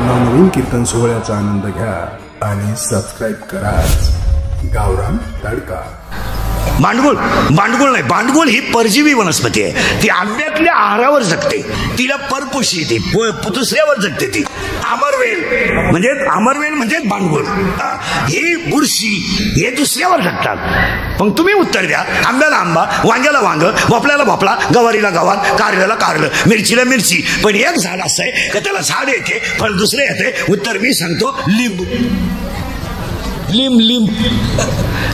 नवनवीन कीर्तन सोहळ्याचा आनंद घ्या आणि सबस्क्राईब करा गावरान तडका. भांडगुळ नाही, भांडगुळ ही परजीवी वनस्पती आहे. ती आंब्यातल्या आहारावर जगते, तिला परपोशी ती दुसऱ्यावर जगते. ती आमरवेल म्हणजे भांडगुळ. ही बुरशी हे दुसऱ्यावर जगतात. पण तुम्ही उत्तर द्या, आंब्याला आंबा, वांग्याला वांग, भोपळ्याला भोपळा, गवारीला गवार, कारल्याला कारलं, मिरचीला मिरची. पण एक झाड असं आहे का त्याला झाड येते फळ दुसरे येते. उत्तर मी सांगतो, लिंब.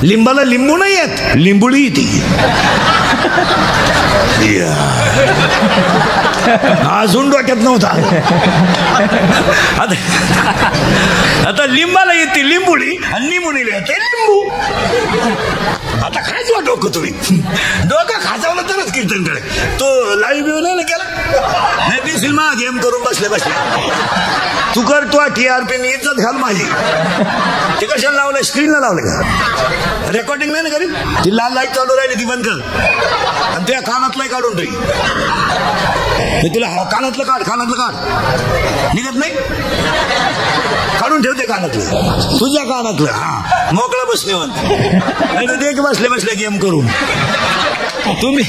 लिंबाला लिंबू नाही येत, लिंबुळी येते. अजून डोक्यात नव्हता. आता लिंबाला येते लिंबुळी आणि लिंबुळीला येते लिंबू. आता खायचं डोकं तुम्ही, डोकं खाजावलं तरच कीर्तन करे. तो लाईव्ह येऊ नाही केला नाही, ती सिनेमा गेम करून बसले. तू कर, तू TRP इज्जत घाल माझी. ते कशाला लावलंय, स्क्रीनला लावलं का? रेकॉर्डिंग नाही ना करीन. ती लाल लाईट चालू राहिली ती बंद कर आणि त्या कानातलं काढून ठेवी. तिला कानातलं काढ निघत नाही, काढून ठेवते कानातलं, तुझ्या कानातलं. हा मोकळं बसणे नाही तर ते बसले गेम करून. तुम्ही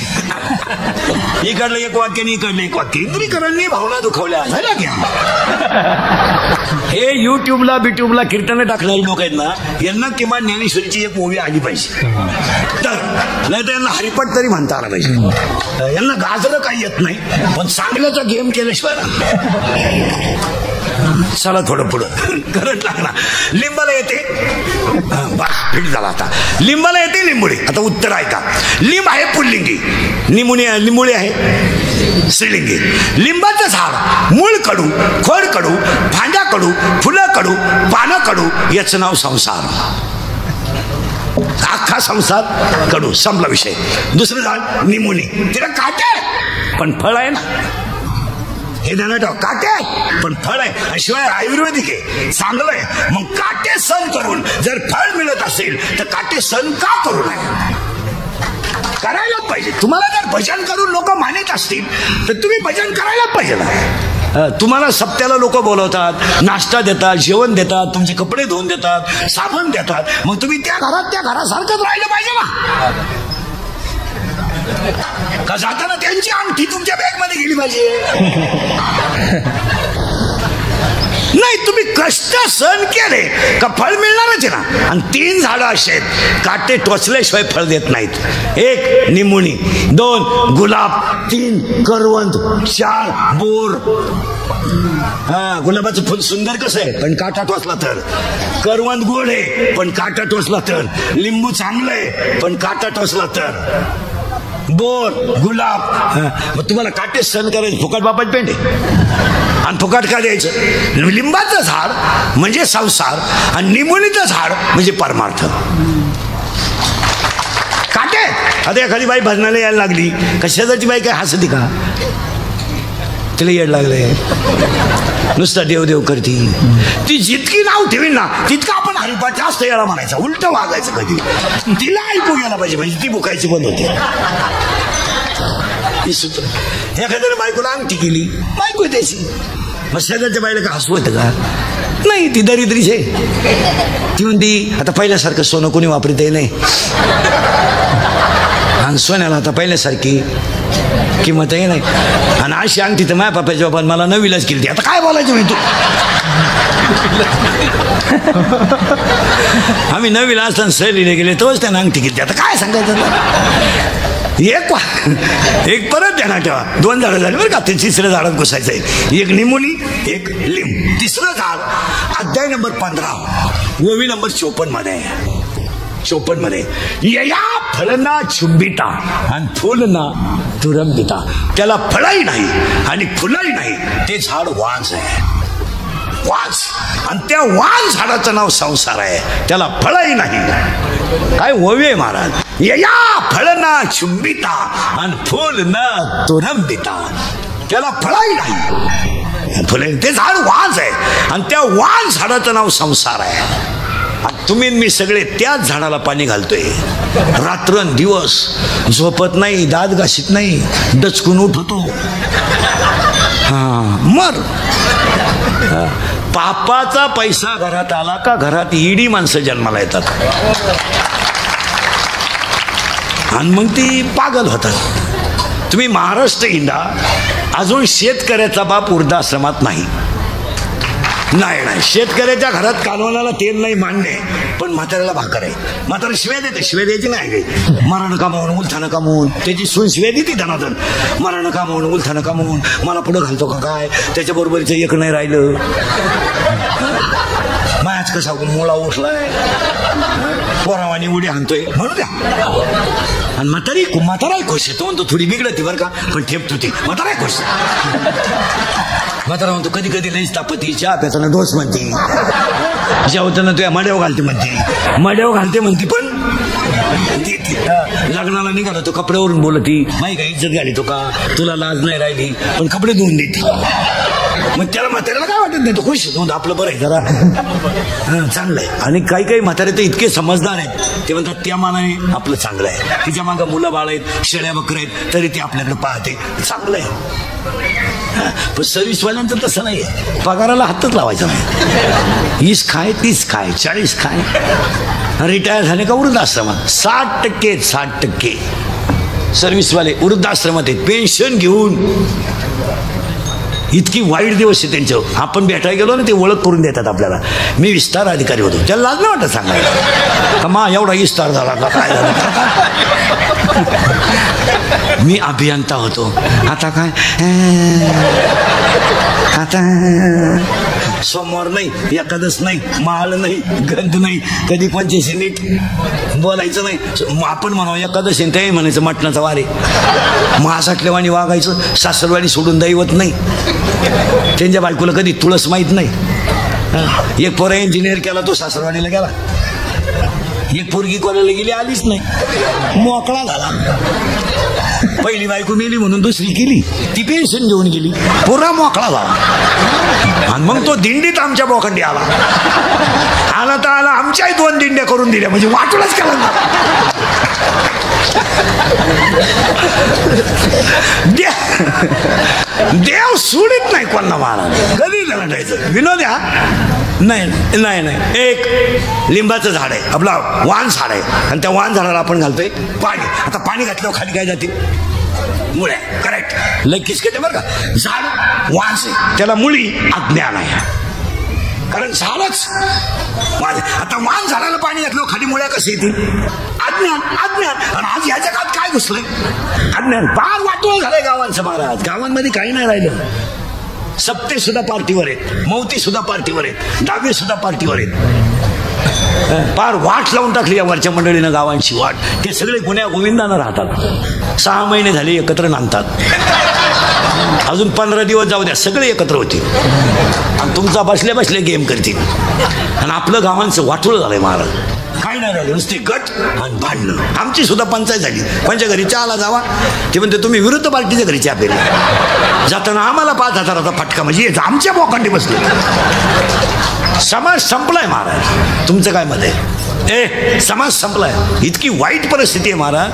इकडलं एक वाक्य आणि इकडलं एक वाक्य, इंद्रीकरांनी भावना दुखावल्या झाल्या घ्या. हे युट्यूबला बिट्यूबला कीर्तन टाकणारी लोक आहेत ना, यांना किमान ज्ञानेश्वरीची एक मूवी आली पाहिजे. तर नाही तर यांना हरिपाठ तरी म्हणता आला पाहिजे. यांना गाजरं काही येत नाही, पण चांगल्याचा गेम केल्याशिवाय. चला थोडं पुढं, करंट लागला. लिंबाला येते, फिट झाला. आता लिंबाला येते लिंबुळी. आता उत्तर ऐका. लिंब आहे पुल्लिंगी, लिंबुळी आहे स्त्रीलिंगी. लिंबाचं झाड मूळ कडू, खोड कडू, फांद्या कडू, फुलं कडू, पानं कडू, याचं नाव संसार. अख्खा संसार कडू, संपला विषय. दुसरं झाड निमुनी, तिला काटे पण फळ आहे ना. हे ध्यानात ठेवा, काटे पण फळ आहे, शिवाय आयुर्वेदिक आहे, चांगलं आहे. मग काटे सण करून जर फळ मिळत असेल तर काटे सण का करू नये? करायला पाहिजे. तुम्हाला जर भजन करून लोक मानत असतील तर तुम्ही भजन करायला पाहिजे ना. तुम्हाला सप्त्याला लोक बोलवतात, नाश्ता देतात, जेवण देतात, तुमचे कपडे धुवून देतात, साबण देतात. मग तुम्ही त्या घरासारखंच राहिलं पाहिजे ना. का जाताना त्यांची अंगठी तुमच्या बॅग मध्ये गेली पाहिजे? नाही, तुम्ही कष्ट सहन केले का फळ मिळणारच आहे ना. आणि 3 झाडं असे आहेत काटे टोचल्याशिवाय फळ देत नाहीत. 1 निमुणी, 2 गुलाब, 3 करवंद, 4 बोर. गुलाबाचं फुल सुंदर कसं आहे पण काटा टोचला तर. करवंद गोड आहे पण काटा टोचला तर. लिंबू चांगलं आहे पण काटा टोचला तर. बोर, गुलाब. मग तुम्हाला काटे सहन करायचे, फुकट बापाच पेंडे आणि फुकट का द्यायचं? लिंबाचं झाड म्हणजे संसार आणि निमुळीचं झाड म्हणजे परमार्थ. काटे. आता एखादी बाई भजनाला यायला लागली, कशाची बाई काय हसती का? तिला येड लागले, नुसता देव करती. ती जितकी नाव ठेवी ना तितकं आपण हरिपाठ जास्त याला म्हणायचं, उलट वागायचं. कधी तिला ऐकू गेला पाहिजे म्हणजे ती भुकायची बंद होते. एखाद्याने बायकोला अंगठी केली, बायको त्याची. मग शेजारच्या बाईला का हसू येतं का? नाही, ती दरिद्रीच आहे. ती म्हणती आता पहिल्यासारखं सोनं कोणी वापरत नाही, आणि सोन्याला आता पहिल्यासारखी किंमत आहे नाही. आणि अशी अंगठी तर माझ्या बापाच्या बापाने मला नवीलाच केली. आता काय बोलायचं मी? तू आम्ही नवीला असताना सहलीला गेले तेव्हाच त्यानं अंगठी केली. आता काय सांगायचं? एक परत ध्यानात ठेवा, 2 झाडं झाली बरं का. ते 3ऱ्या झाडात घुसायचं आहे. 1 निमुनी, 1 लिंब. 3रं झाड अध्याय नंबर 15 ओवी नंबर 54 मध्ये. 54 मध्ये या फळना चुंबिता आणि फुलना तुरंबिता. त्याला फळही नाही आणि फुलही नाही, ते झाड वांज आहे. वांज. आणि त्या वांज झाडाचं नाव संसार आहे, त्याला फळही नाही. काय ओवी महाराज. या फळना चुंबिता आणि फुलना तुरंबिता. त्याला फळही नाही, फुले. ते झाड वांज आहे आणि त्या वांज झाडाचं नाव संसार आहे. तुम्ही मी सगळे त्याच झाडाला पाणी घालतोय. रात्रंदिवस झोपत नाही, दात घाशीत नाही, डचकून उठतो. मर बापाचा पैसा घरात आला का घरात ईडी माणसं जन्माला येतात आणि मग ती पागल होतात. तुम्ही महाराष्ट्र हिंडा, अजून शेतकऱ्याचा बाप वृद्धाश्रमात नाही. नाही शेतकऱ्याच्या घरात कालवणाला तेल नाही मान्य आहे, पण म्हाताऱ्याला भाकर आहे. म्हातारा शिव्या देते, शिव्या द्यायची नाही काही. मरानं कामावून उलथानं कामावून त्याची सून शिव्या देते धनाधन. मरानं कामावून उलथानं कामावून मला पुढं घालतो का काय, त्याच्या बरोबरीचं एक नाही राहिलं. मायाच कसा मुळा उठलाय, पोरावानी उडी आणतोय म्हणू द्या. आणि म्हाताराही खुश आहे. तो म्हणतो थोडी बिघडती बरं का, पण ठेपतो ती. म्हाताराही खुश. म्हातारा म्हणतो कधी कधी लईच तापती, चहा प्याताना डोस म्हणते, जेवताना तुया मड्याव घालते म्हणते, पण लग्नाला निघाला तो कपड्यावरून बोलती, माही का इज्जत घाली तो का, तुला लाज नाही राहिली, पण कपडे धुवून देते. मग त्याला म्हाताऱ्याला काय वाटत नाही, तो खुश होतो, आपलं बरं आहे जरा चांगलं आहे. आणि काही म्हातारे तर इतके समजदार आहेत, ते म्हणतात त्या मानाने आपलं चांगलं आहे. तिच्या मागं मुलं बाळ आहेत, शेळ्या बकरं आहेत, तरी ते आपल्याकडे पाहते, चांगलं आहे. पण सर्व्हिसवाल्यांचं तसं नाही आहे, पगाराला हातच लावायचा नाही. 20 खाय 30 खाय 40 खाय. रिटायर झाले का वृद्धाश्रमात 60% सर्व्हिसवाले वृद्धाश्रमात आहेत, पेन्शन घेऊन. इतकी वाईट दिवस आहे त्यांचं. आपण भेटायला गेलो ना, ते ओळख करून देतात आपल्याला. मी विस्तार अधिकारी होतो, त्याला लाज नाही वाटत सांगायला का मा एवढा विस्तार झाला का काय झालं. मी अभियंता होतो, आता काय, आता सोमवार नाही, एकादश नाही, माळ नाही, गंध नाही, कधी पंचेशी नीट बोलायचं नाही. आपण म्हणावं एकादशी, त्याही म्हणायचं मटणाचा वारे. महासाठलेवाणी वागायचं, सासरवाणी सोडून दैवत नाही. त्यांच्या बायकोला कधी तुळस माहीत नाही. एक पोरा इंजिनियर केला, तो सासरवाणीला गेला. एक पोरगी कोणाला गेली, आलीच नाही, मोकळा झाला. पहिली बायको मेली म्हणून दुसरी केली, ती पेन्शन घेऊन गेली, पुरा मोकळा झाला. आणि मग तो दिंडीत आमच्या बोखंडी आला तर आला, आमच्याही 2 दिंड्या करून दिल्या, म्हणजे वाटूनच केला. देव सोडित नाही कोणा महाराज, कधी लढायचं. विनोद नाही. एक लिंबाचं झाड आहे, आपला वाण झाड आहे, आणि त्या वाण झाडाला आपण घालतोय पाणी. आता पाणी घातल्यावर खाली काय जाते, मुळ्या. करेक्ट, लय किसकेट बरं का. झाड वाण, त्याला मुळी अज्ञान आहे, कारण झाडच. आता वाण झाडाला पाणी घातलं खाली मुळ्या कशी येतील, अज्ञान. आणि आज याच्या काळात काय घुसलंय, अज्ञान. फार वाटोळ झालंय गावांचं महाराज. गावांमध्ये काही नाही राहिलं. सप्ते सुद्धा पार्टीवर आहेत, मौती सुद्धा पार्टीवर आहेत, डावे सुद्धा पार्टीवर आहेत. फार वाट लावून टाकली या वरच्या मंडळीनं गावांची वाट. ते सगळे गुन्ह्या गोविंदानं राहतात. 6 महिने झाले एकत्र नांदतात. अजून 15 दिवस जाऊ द्या, सगळे एकत्र होतील आणि तुमचा बसल्या गेम करतील. आणि आपलं गावांचं वाटोळं झालंय महाराज. काय नाही राहिलं, नुसते गट आणि भांडणं. आमची सुद्धा पंचायत झाली. कोणच्या घरी चहाला जावा, ते म्हणते तुम्ही विरुद्ध पार्टीच्या घरी चहा पेरले. जाताना आम्हाला 5,000चा फटका, म्हणजे आमच्या बोकांडी बसले. समाज संपलाय महाराज. तुमचं काय मत आहे? समाज संपलाय. इतकी वाईट परिस्थिती आहे महाराज.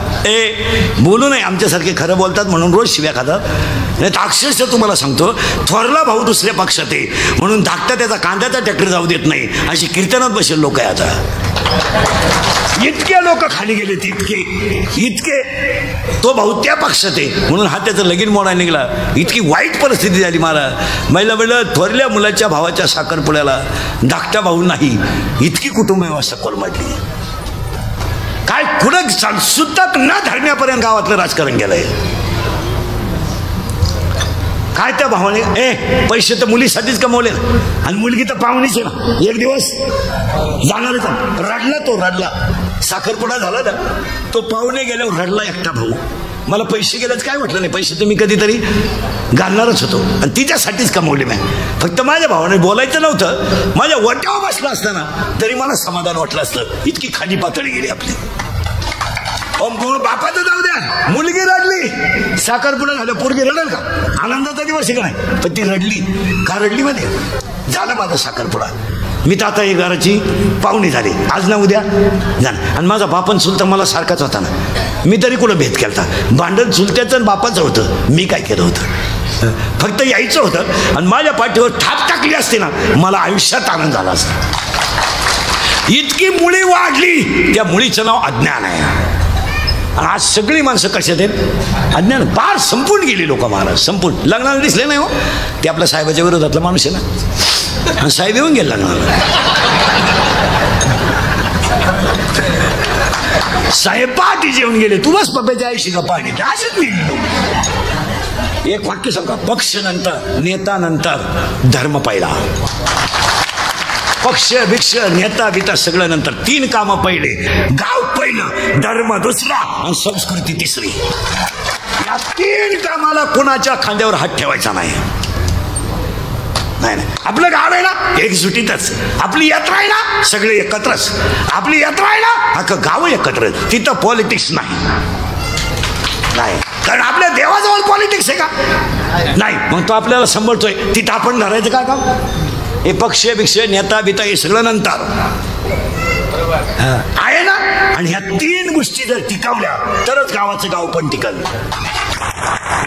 बोलू नये, आमच्यासारखे खरं बोलतात म्हणून रोज शिव्या खातात. नाही तर अक्षरशः तुम्हाला सांगतो, थोरला भाऊ दुसऱ्या पक्षात आहे म्हणून धाकटा त्याचा कांद्याचा ट्रॅक्टर जाऊ देत नाही, अशी कीर्तनात बसेल लोक आहे आता. इतके लोक खाली गेले, इतके. तो भाऊ त्या पक्षात आहे म्हणून हा त्याचं लगीन मोडा निघाला. इतकी वाईट परिस्थिती झाली महाराज. महिला वेळेला थोरल्या मुलाच्या भावाच्या साखरपुड्याला धाकटा भाऊ नाही, इतकी कुटुंब व्यवस्था कोलमडली. काय कुठं सुद्धा न धरण्यापर्यंत गावातलं राजकारण गेलंय. काय त्या भावाने पैसे तर मुलीसाठीच कमवले, आणि मुलगी तर पाहुणीच आहे ना, एक दिवस जाणारच. रडला तो, रडला. साखरपुडा झाला ना, तो पाहुणे गेल्यावर रडला एकटा भाऊ. मला पैसे गेल्याच काय म्हटलं नाही, पैसे तर मी कधीतरी घालणारच होतो, आणि तिच्यासाठीच कमवले मी. फक्त माझ्या भावाने बोलायचं नव्हतं, माझ्या वट्यावर बसला असताना तरी मला समाधान वाटलं असतं. इतकी खाली पातळी गेली आपली. बापाचं जाऊ द्या, मुलगी रडली, साखरपुडा झालं, पोरगी रडेल का? आनंदाचा दिवस आहे का नाही? पण ती रडली का? रडली मध्ये झालं माझा साखरपुडा. मी तर आता एक घराची पाहुणी झाली, आज ना उद्या जाणार. आणि माझा बापन चुलता मला सारखाच होता ना, मी तरी कुठं भेद केलता. भांडण चुलत्याचं आणि बापाचं होतं, मी काय केलं होतं? फक्त यायचं होतं आणि माझ्या पाठीवर थाप टाकली असते ना, मला आयुष्यात आनंद झाला असता. इतकी मुळी वाढली, त्या मुळीचं नाव अज्ञान आहे. आणि आज सगळी माणसं कशात आहेत? अज्ञान. पार संपून गेली लोक महाराज, संपून. लग्नाला दिसले नाही हो, ते आपल्या साहेबाच्या विरोधातला माणूस आहे ना, साहेब येऊन गेला लग्नाला. साहेब पाठी जेवून गेले, तू बस पप्याच्या आईशी का पाणी. असेच मी एक वाक्य सांगा, पक्ष नंतर, नेता नंतर, धर्म पहिला. पक्ष भिक्ष नेता बिता सगळं नंतर, 3 कामं पहिले. गाव पहिलं, धर्म दुसरा आणि संस्कृती तिसरी. या 3 कामाला कोणाच्या खांद्यावर हात ठेवायचा नाही. नाही, आपलं गाव आहे ना, एकजुटीतच. आपली यात्रा आहे ना, सगळे एकत्रच. आपली यात्रा आहे ना, अख्खं गाव एकत्र. तिथं पॉलिटिक्स नाही, कारण आपल्या देवाजवळ पॉलिटिक्स आहे का? नाही. मग तो आपल्याला सांभाळतोय, तिथं आपण धरायचं काय काम? हे पक्ष भिक्ष नेता बिता हे सगळं नंतर आहे ना. आणि ह्या 3 गोष्टी जर टिकवल्या तरच गावाचं गाव पण टिकल,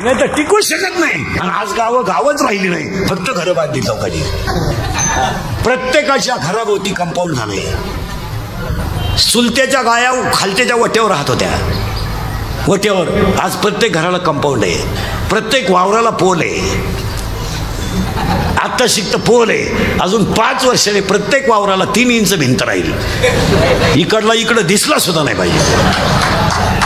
नाही तर टिकू शकत नाही. आणि आज गावच राहिली नाही, फक्त घरं बांधली चौकाची. प्रत्येकाच्या घराभोवती कंपाऊंड झालंय. चुलत्याच्या गाया खालत्याच्या वट्यावर राहत होत्या, वट्यावर. आज प्रत्येक घराला कंपाऊंड आहे, प्रत्येक वावराला पोल आहे. आता शिकतं पोल आहे. अजून 5 वर्षाने प्रत्येक वावराला 3 इंच भिंत राहील. इकडला इकडं दिसला सुद्धा नाही पाहिजे.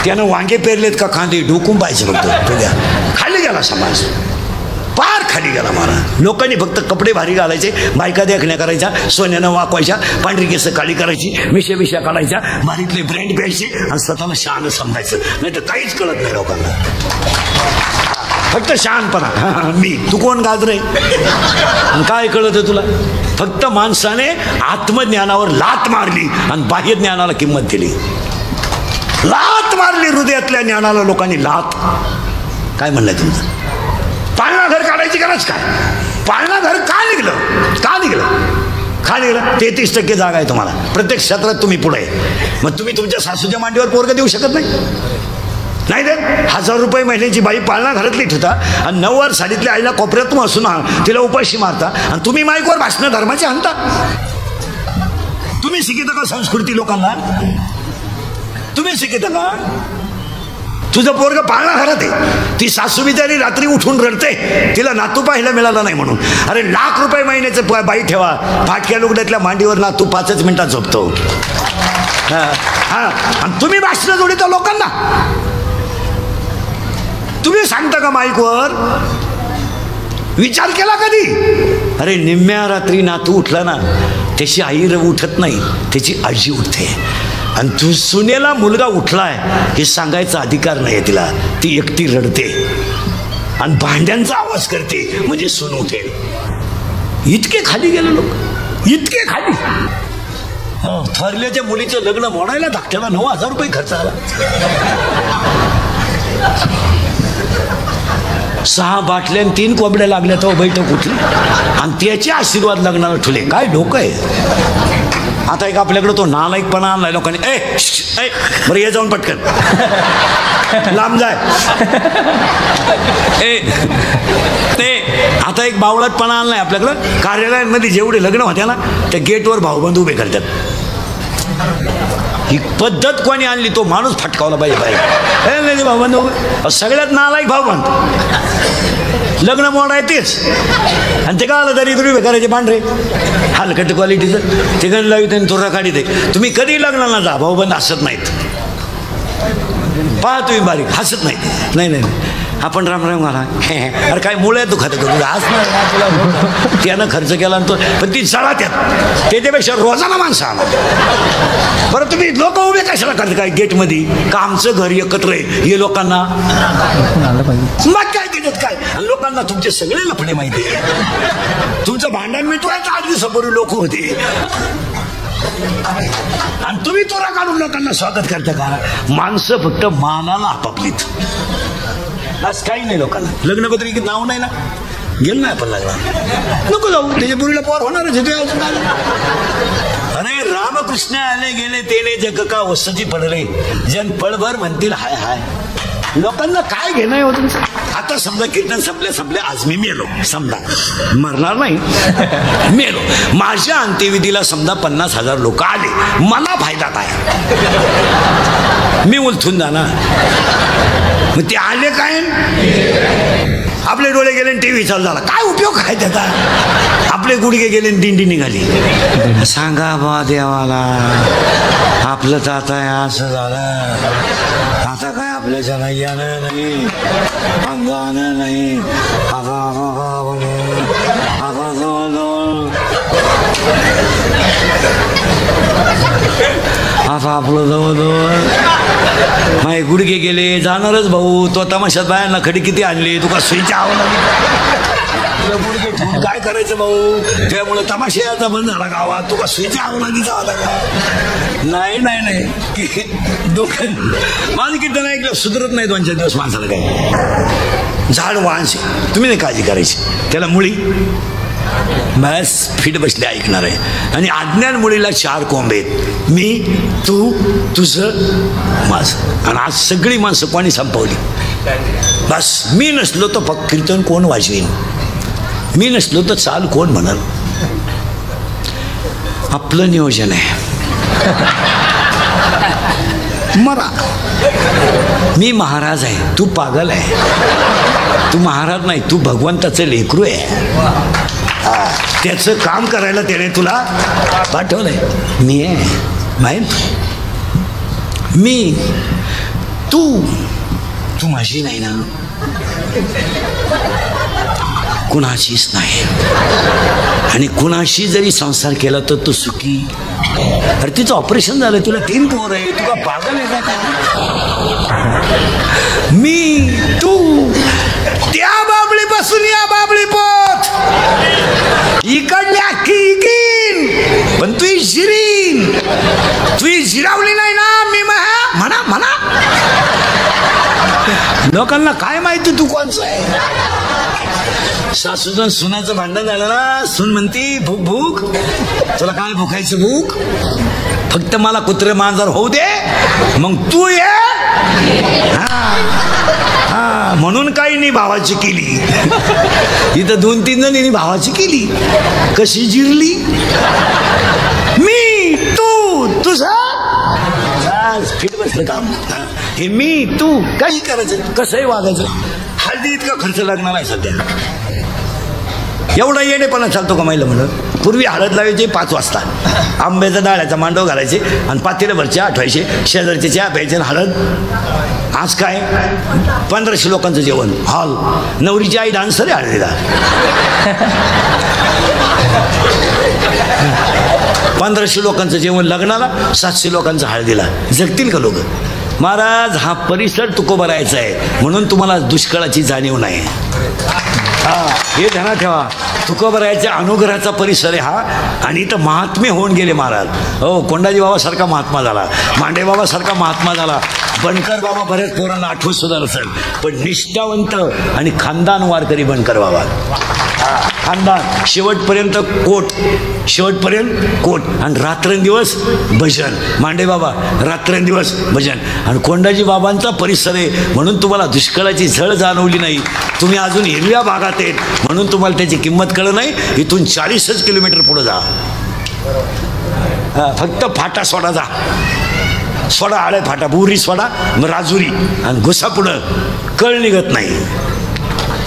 त्यानं वांगे पेरलेत का कांदे ढोकून पाहिजे फक्त. तुझ्या खाली गेला समाज, पार खाली गेला महाराज. लोकांनी फक्त कपडे भारी घालायचे, बायका देखण्या करायच्या, सोन्यानं वाकवायच्या, पांढरी केस काळी करायची, मिशा काढायच्या, भारीतले ब्रँड प्यायचे आणि स्वतःला शहाणं समजायचं. नाही तर काहीच कळत नाही लोकांना, फक्त शहाणपणा. मी तू कोण गाजरे, काय कळत तुला? फक्त माणसाने आत्मज्ञानावर लात मारली आणि बाह्य ज्ञानाला किंमत दिली. लात मारली हृदयातल्या ज्ञानाला लोकांनी. लात काय म्हणलंय तुमचं? पाळणा घर काढायची गरज काय? पाळणा घर का निघलं? 33% जागा आहे तुम्हाला, प्रत्येक क्षेत्रात तुम्ही पुढे. मग तुम्ही तुमच्या सासूच्या मांडीवर पोरगं देऊ शकत नाही तर 1000 रुपये महिन्याची बाई पाळणा घरातली ठेवता आणि 9वार साडीतल्या आईला कोपऱ्यातून असून तिला उपाशी मारता आणि तुम्ही माईकवर भाषण धर्माची आणता. तुम्ही शिकिता का संस्कृती लोकांना? तुम्ही शिकिता का? तुझं पोरग पाळणा घरात आहे, ती सासू बिचारी रात्री उठून रडते, तिला नातू पाहायला मिळाला नाही म्हणून. अरे लाख रुपये महिन्याचं बाई ठेवा, फाटक्या लुगड्यातल्या मांडीवर नातू 5च मिनिटात झोपतो. आणि तुम्ही भाषण जोडीता लोकांना. तुम्ही सांगता का माईकवर? विचार केला कधी? अरे निम्म्या रात्री नातू उठला ना, त्याची आई उठत नाही, त्याची आजी उठते. आणि तू सुनेला मुलगा उठलाय हे सांगायचा अधिकार नाही तिला. ती एकटी रडते आणि भांड्यांचा आवाज करते म्हणजे सून उठेल. इतके खाली गेले लोक, इतके खाली. थरल्याच्या मुलीचं लग्न मोडायला धाकट्याला 9000 रुपये खर्च आला. 6 बाटल्या 3 कोंबड्या लागल्या तो बैठक उठली आणि त्याचे आशीर्वाद लग्नाला ठुले. काय डोकं आहे? आता एक आपल्याकडे तो नालायकपणा आणलाय लोकांनी. बरं ये जाऊन पटकन लांब जाय. आता एक बावळटपणा आणलाय आपल्याकडं. कार्यालयांमध्ये जेवढे लग्न होत्या ना, त्या गेटवर भाऊबंद उभे करतात. ही पद्धत कोणी आणली? तो माणूस फटकावला पाहिजे. भाऊबंद उभे, सगळ्यात नालायक भाऊबंद. लग्न मोड आहे तेच, आणि ते का आलं तरी तुम्ही करायचे पांढरे हलकट क्वालिटीचं. ते गण लावी त्यांनी तुरा काढी दे. तुम्ही कधी लग्नाला जा, भाऊबंद हसत नाहीत. पहा तुम्ही बारीक हसत नाहीत. नाही आपण राम घाला. अरे काय मुळे दुखात तुला हसणार तुला. त्यानं खर्च केला तो, पण ती जळा त्यात. त्याच्यापेक्षा रोजाना माणसं आणा. बरं तुम्ही लोक उभे कशाला करता काय गेटमध्ये? का आमचं घर एकत्र आहे हे लोकांना मग काय त्याच्यात काय? लोकांना तुमचे सगळे लफडे माहिती आहे. तुमचं भांडण मिटवायचं 8 दिवसापूर्वी लोक होते आणि तुम्ही तोरा काढून लोकांना स्वागत करता का? माणसं फक्त मानाला आपापलीत. आज काही नाही लोकांना. लग्नपत्रिकेत नाव नाही ना, गेलं नाही आपण लग्न, नको जाऊ. त्याच्या पुरीला पोर होणारच आहे. अरे रामकृष्ण आले गेले तेने जग का वसती पडले, जन पळभर म्हणतील हाय हाय. लोकांना काय घेणं आहे हो तुमचं? आता समजा कीर्तन संपले आज मी मेलो, समजा मरणार नाही मेलो, माझ्या अंत्यविधीला समजा 50,000 लोक आले, मला फायदा काय? मी उलथून जाणार. मग ते आले काय? आपले डोळे गेले टीव्ही चालू झाला, काय उपयोग काय त्याचा? आपले गुडघे गेले दिंडी निघाली. सांगा बा देवाला, आपलं तर आता असं झालं, आता काय आपल्याच्या नाही आलं नाही, अंगानं नाही, आता आपलं जवळजवळ माझे गुडघे गेले, जाणारच भाऊ. तो तमाशात बायांना खडी किती आणली, तुका सुईच्या आवडला गुडघे ठेवून काय करायचं भाऊ? त्यामुळे तमाशा याचा बंद झाला गावात, तुका सुईच्या आवडला होता का? नाही नाही नाही, माझं कीर्तन ऐकलं सुधरत नाही 2-4 दिवस माणसाला. काय झाड वांश तुम्ही नाही काळजी करायची, त्याला मुळी बस फिट बसले ऐकणार आहे. आणि अज्ञान मुळीला 4 कोंब आहेत, मी, तू, तुझं, माझं. आणि आज सगळी माणसं कोणी संपवली. बस मी नसलो तर फक्त कीर्तन कोण वाजवीन, मी नसलो तर चाल कोण म्हणाल. आपलं नियोजन आहे. मरा, मी महाराज आहे, तू पागल आहे. तू महाराज नाही, तू भगवंताचं लेकरू आहे. त्याचं काम करायला त्याने तुला पाठवलंय. मी आहे माहीत, मी, तू माझी नाही ना, कुणाशीच नाही. आणि कुणाशी जरी संसार केला तर तू सुखी. अरे तिचं ऑपरेशन झालं, तुला 3 पोर आहे, तुला पागल आहे का? मी, तू, त्या बाबळीपासून या बाबळी पोत, इकडल्या किकीन, पण तू जिरीन, तू जिरावली नाही ना, मी म्हणा म्हणा. लोकांना काय माहिती तू कोणचं आहे? सासूचं सुनाचं भांडण झालं ना, सून म्हणती भूक भूक, तुला काय भुकायचं भूक? फक्त मला कुत्रे मांजर होऊ दे, मग तू ये. हा म्हणून काही नाही भावाची केली. इथं 2-3 जणींनी भावाची केली. कशी जिरली? मी, तू, तुझं फिट बसलं काम. हे मी, तू काही करायचं, कसंही वागायचं. हळदी इतका खर्च लागणार आहे सध्या. एवढा येणेपणा चालतो का महिला म्हणून? पूर्वी हळद लावायची 5 वाजता, आंब्याचा डाळ्याचा मांडव घालायचे आणि पातेल्याभर चहा आठवायचे, शेजारचे चहा प्यायचे आणि हळद. आज काय 1500 लोकांचं जेवण, हॉल, नवरीची आई डान्सर आहे हळदीला. 1500 लोकांचं जेवण लग्नाला, 700 लोकांचं हळदीला. जगतील का लोक? महाराज हा परिसर तुकोबा राहायचा आहे, म्हणून तुम्हाला दुष्काळाची जाणीव नाही. हे ध्यानात ठेवा. तुकोबरायाच्या अनुग्रहाचा परिसर आहे हा. आणि इथं महात्मे होऊन गेले महाराज. हो, कोंडाजी बाबासारखा महात्मा झाला, मांडे बाबासारखा महात्मा झाला, बनकर बाबा बऱ्याच पोरांना आठवत सुद्धा नसेल, पण निष्ठावंत आणि खानदान वारकरी बनकर बाबा. खानदान शेवटपर्यंत कोट, शेवटपर्यंत कोट. आणि रात्रंदिवस भजन. मांडे बाबा रात्रंदिवस भजन. आणि कोंडाजी बाबांचा परिसर आहे म्हणून तुम्हाला दुष्काळाची झळ जाणवली नाही. तुम्ही अजून हिरव्या भागात आहेत म्हणून तुम्हाला त्याची किंमत कळलं नाही. इथून 40 किलोमीटर पुढे जा, फक्त फाटा सोडा जा, सोडा आळे फाटा, बुरी सोडा, मग राजुरी आणि घुसा पुढं, कळ निघत नाही.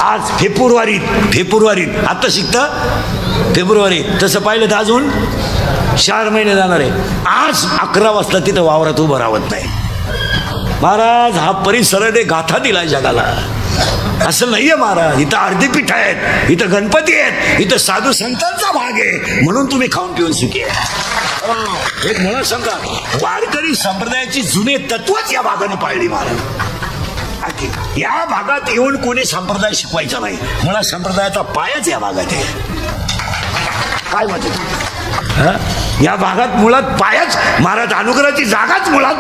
आज फेब्रुवारीत आता शिकतं फेब्रुवारी, तसं पाहिलं तर अजून 4 महिने जाणार आहे. आज 11 वाजता तिथं वावरात उभं राहत नाही. महाराज हा परिसराने गाथा दिला जगाला. असं नाहीये महाराज. इथं अर्धी पीठ आहेत, इथं गणपती आहेत, इथं साधू संतांचा भाग आहे म्हणून तुम्ही खाऊन पिऊन सुखी आहे. एक मला सांगा, वारकरी संप्रदायाची जुने तत्वच या भागाने पाळली महाराज. या भागात येऊन कोणी संप्रदाय शिकवायचा नाही. मला संप्रदायाचा पायाच या भागात आहे. काय म्हणते? या भागात मुळात पायाच महाराज, अनुग्रहाची जागाच मुळात,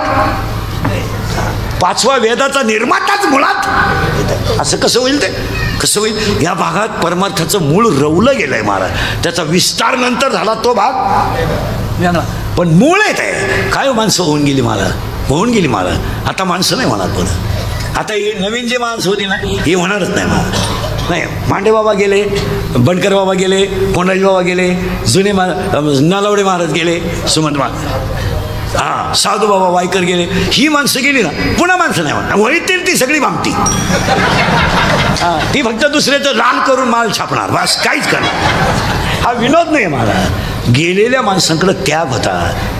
5व्या वेदाचा निर्माताच मुळात. असं कसं होईल? ते कसं होईल? या भागात परमार्थाचं मूळ रवलं गेलंय महाराज. त्याचा विस्तार नंतर झाला तो भाग, पण मूळ येत आहे. काय माणसं होऊन गेली महाराज, होऊन गेली महाराज. आता माणसं नाही म्हणाल. पण आता ही नवीन जे माणसं होती ना ही होणारच नाही मला. नाही, मांडे बाबा गेले, बनकर बाबा गेले, कोंडाजी बाबा गेले, जुने नलावडे महाराज गेले, सुमंत महाराज, साधू बाबा वायकर गेले. ही माणसं गेली ना पुन्हा माणसं नाही म्हणणार. वळीतील ती सगळी भामटी. ती फक्त दुसऱ्याचं लाल करून माल छापणार, बस काहीच करणार. हा विनोद नाही महाराज. गेलेल्या माणसांकडे त्याग होता.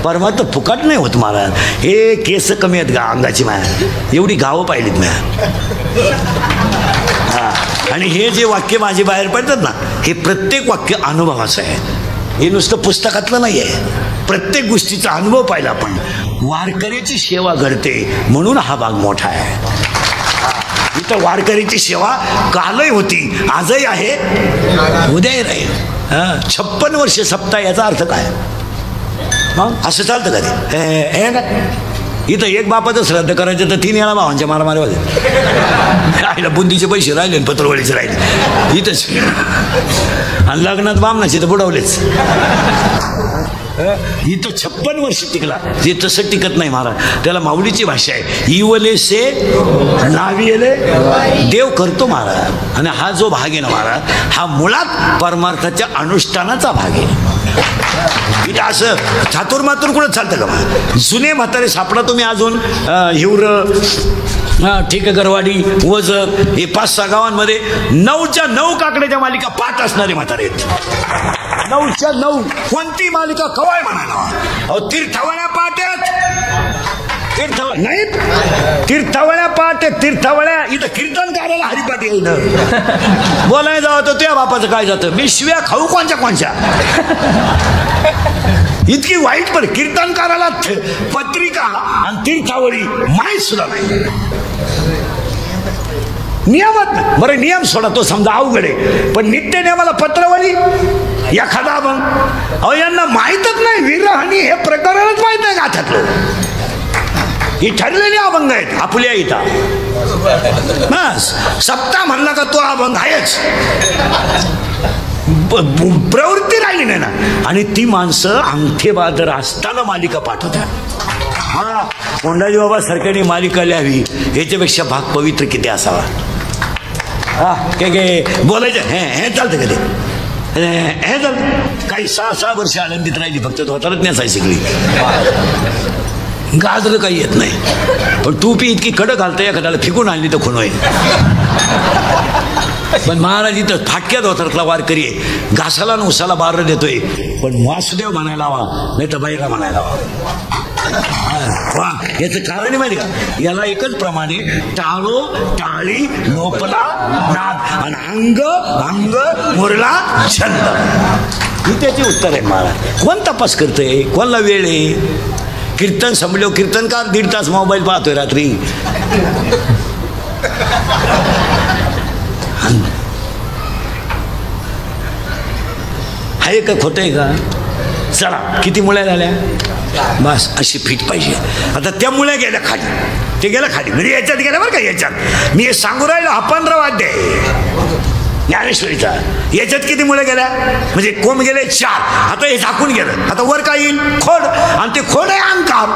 परमात्मा फुकट नाही होत महाराज. हे केस कमी आहेत का अंगाची माया, एवढी गावं पाहिलीत माया. आणि हे जे वाक्य माझे बाहेर पडतात ना हे प्रत्येक वाक्य अनुभवाचं आहे. हे नुसतं पुस्तकातलं नाही आहे. प्रत्येक गोष्टीचा अनुभव पाहिला आपण. वारकऱ्याची सेवा घडते म्हणून हा भाग मोठा आहे. इथं वारकऱ्याची सेवा कालही होती, आजही आहे, उद्याही राहील. 56 वर्ष सप्ताह याचा अर्थ काय मग? असं चालतं का ते? इथं एक बापाचं श्राद्ध करायचं तर 3 वेळा भावांच्या मारामारी होते. आईला बुंदीचे पैसे राहिले, पत्रवळीचे राहिले इथंच. आणि लग्नात बामणाचे तर बुडवलेच. इथं 56 वर्ष टिकला. ते तसं टिकत नाही महाराज. त्याला माऊलीची भाषा आहे, इवले से नाविले देव करतो महाराज. आणि हा जो भाग आहे ना महाराज, हा मुळात परमार्थाच्या अनुष्ठानाचा भाग आहे. इथं असं चातुर्मातुर कुठं चालतं का मग? जुने म्हातारे सापडा तुम्ही अजून हिवर, ठीक आहे, गरवाडी, वजर, हे 5-6 गावांमध्ये 9च्या 9 काकड्याच्या मालिका पाठ असणारे म्हातारे आहेत. 9च्या 9 कोणती मालिका कवाय म्हणाला. अहो तीर्थावळ्या पाठ आहेत, नाही तीर्थावळ्या पाठ आहेत, तीर्थावळ्या. इथं कीर्तन करायला हरिपाठ येईल बोलाय जावं तर तुझ्या बापाचं काय जातं. मी शिव्या खाऊ कोणच्या इतकी वाईट. पण कीर्तन करायला पत्रिका आणि तीर्थावळी माहीत सुद्धा नाही. नियमात बरं, नियम सोडा तो समजा अवघड आहे, पण नित्य नियमाला पत्रवळी एखादा अभंग. अहो यांना माहीतच नाही. विरहानी हे प्रकरणच माहीत नाही गाथ्यातलं. ही ठरलेली अभंग आहेत आपल्या इथं. बस सप्ताह म्हणला का तो अभंग आहेच. प्रवृत्ती राहिली नाही ना. आणि ती माणसं अंगठे बादर असताना मालिका पाठवतात. हा कोंडाजी बाबा सरकारने मालिका लिहावी याच्यापेक्षा भाग पवित्र किती असावा. हा काय बोलायचं हे चालतं कधी हे चालतं. काही 6 वर्ष आनंदीत राहिली, फक्त धोतारच नेसाय शिकली. गाजर काही येत नाही. पण टोपी इतकी कडक घालता एखाद्याला फेकून आणली तर खून होईल. पण महाराज इथं फाटक्यात धोतारातला वारकरी आहे. घासाला आणि उसाला बार देतोय, पण वासुदेव म्हणायला हवा, नाही तर बाईला म्हणायला हवा. वा याचं कारण माहिती का? याला एकच प्रमाणे टाळो टाळी लोपला नाद आणि अंग अंग मुरला छंद. ही त्याची उत्तर आहे महाराज. कोण तपास करतंय, कोणाला वेळ आहे? कीर्तन संपलो, कीर्तनकार 1.5 तास मोबाईल पाहतोय रात्री. आहे का खोटं आहे का? चला किती मुळ्या झाल्या, बस अशी फिट पाहिजे. आता त्या मुळ्या गेल्या खाली, ते गेल्या खाली, म्हणजे याच्यात गेल्या बरं का. याच्यात मी हे सांगू राहिलो, हा 15वा अध्याय ज्ञानेश्वरीचा. याच्यात किती मुळे गेल्या, म्हणजे कोंब गेले 4. आता हे झाकून गेलं. आता वर काय येईल? खोड. आणि ते खोड आहे अहंकार.